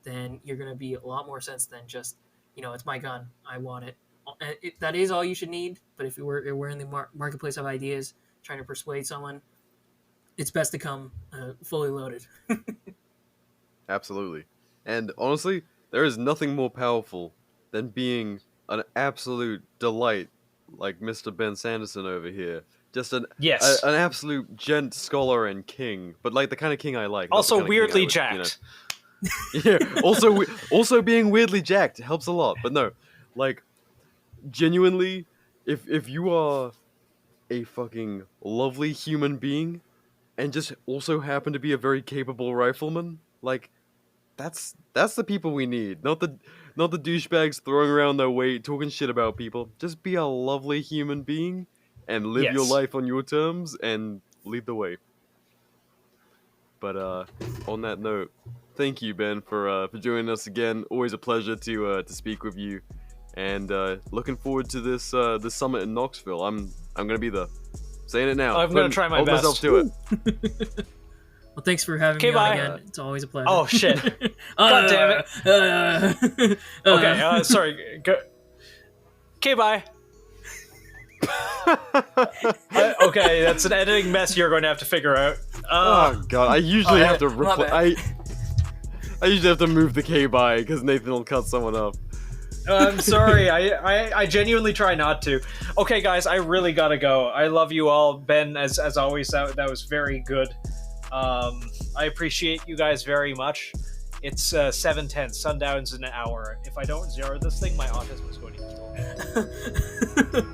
then you're going to be a lot more sense than just, it's my gun, I want it. That is all you should need. But if we're in the marketplace of ideas, trying to persuade someone, it's best to come fully loaded. Absolutely. And honestly, there is nothing more powerful than being an absolute delight like Mr. Ben Sanderson over here. Just an absolute gent, scholar, and king. But like the kind of king I like. Also weirdly jacked. Yeah, also being weirdly jacked helps a lot. But no, like, genuinely, if you are a fucking lovely human being and just also happen to be a very capable rifleman, like, that's the people we need. Not the douchebags throwing around their weight, talking shit about people. Just be a lovely human being and live your life on your terms and lead the way. But on that note, thank you, Ben, for joining us again. Always a pleasure to speak with you, and looking forward to this summit in Knoxville. I'm gonna be there. Saying it now. I'm gonna try my best. Myself to it. Well, thanks for having me on again. It's always a pleasure. Oh shit! God damn it! Okay, sorry. Okay, bye. Okay, that's an editing mess you're going to have to figure out. Oh god, I usually have to I usually have to move the K by because Nathan will cut someone up. I'm sorry. I genuinely try not to. Okay, guys, I really gotta go. I love you all, Ben. As always, that was very good. I appreciate you guys very much. It's 7:10. Sundown's in an hour. If I don't zero this thing, my autism is going to kill me.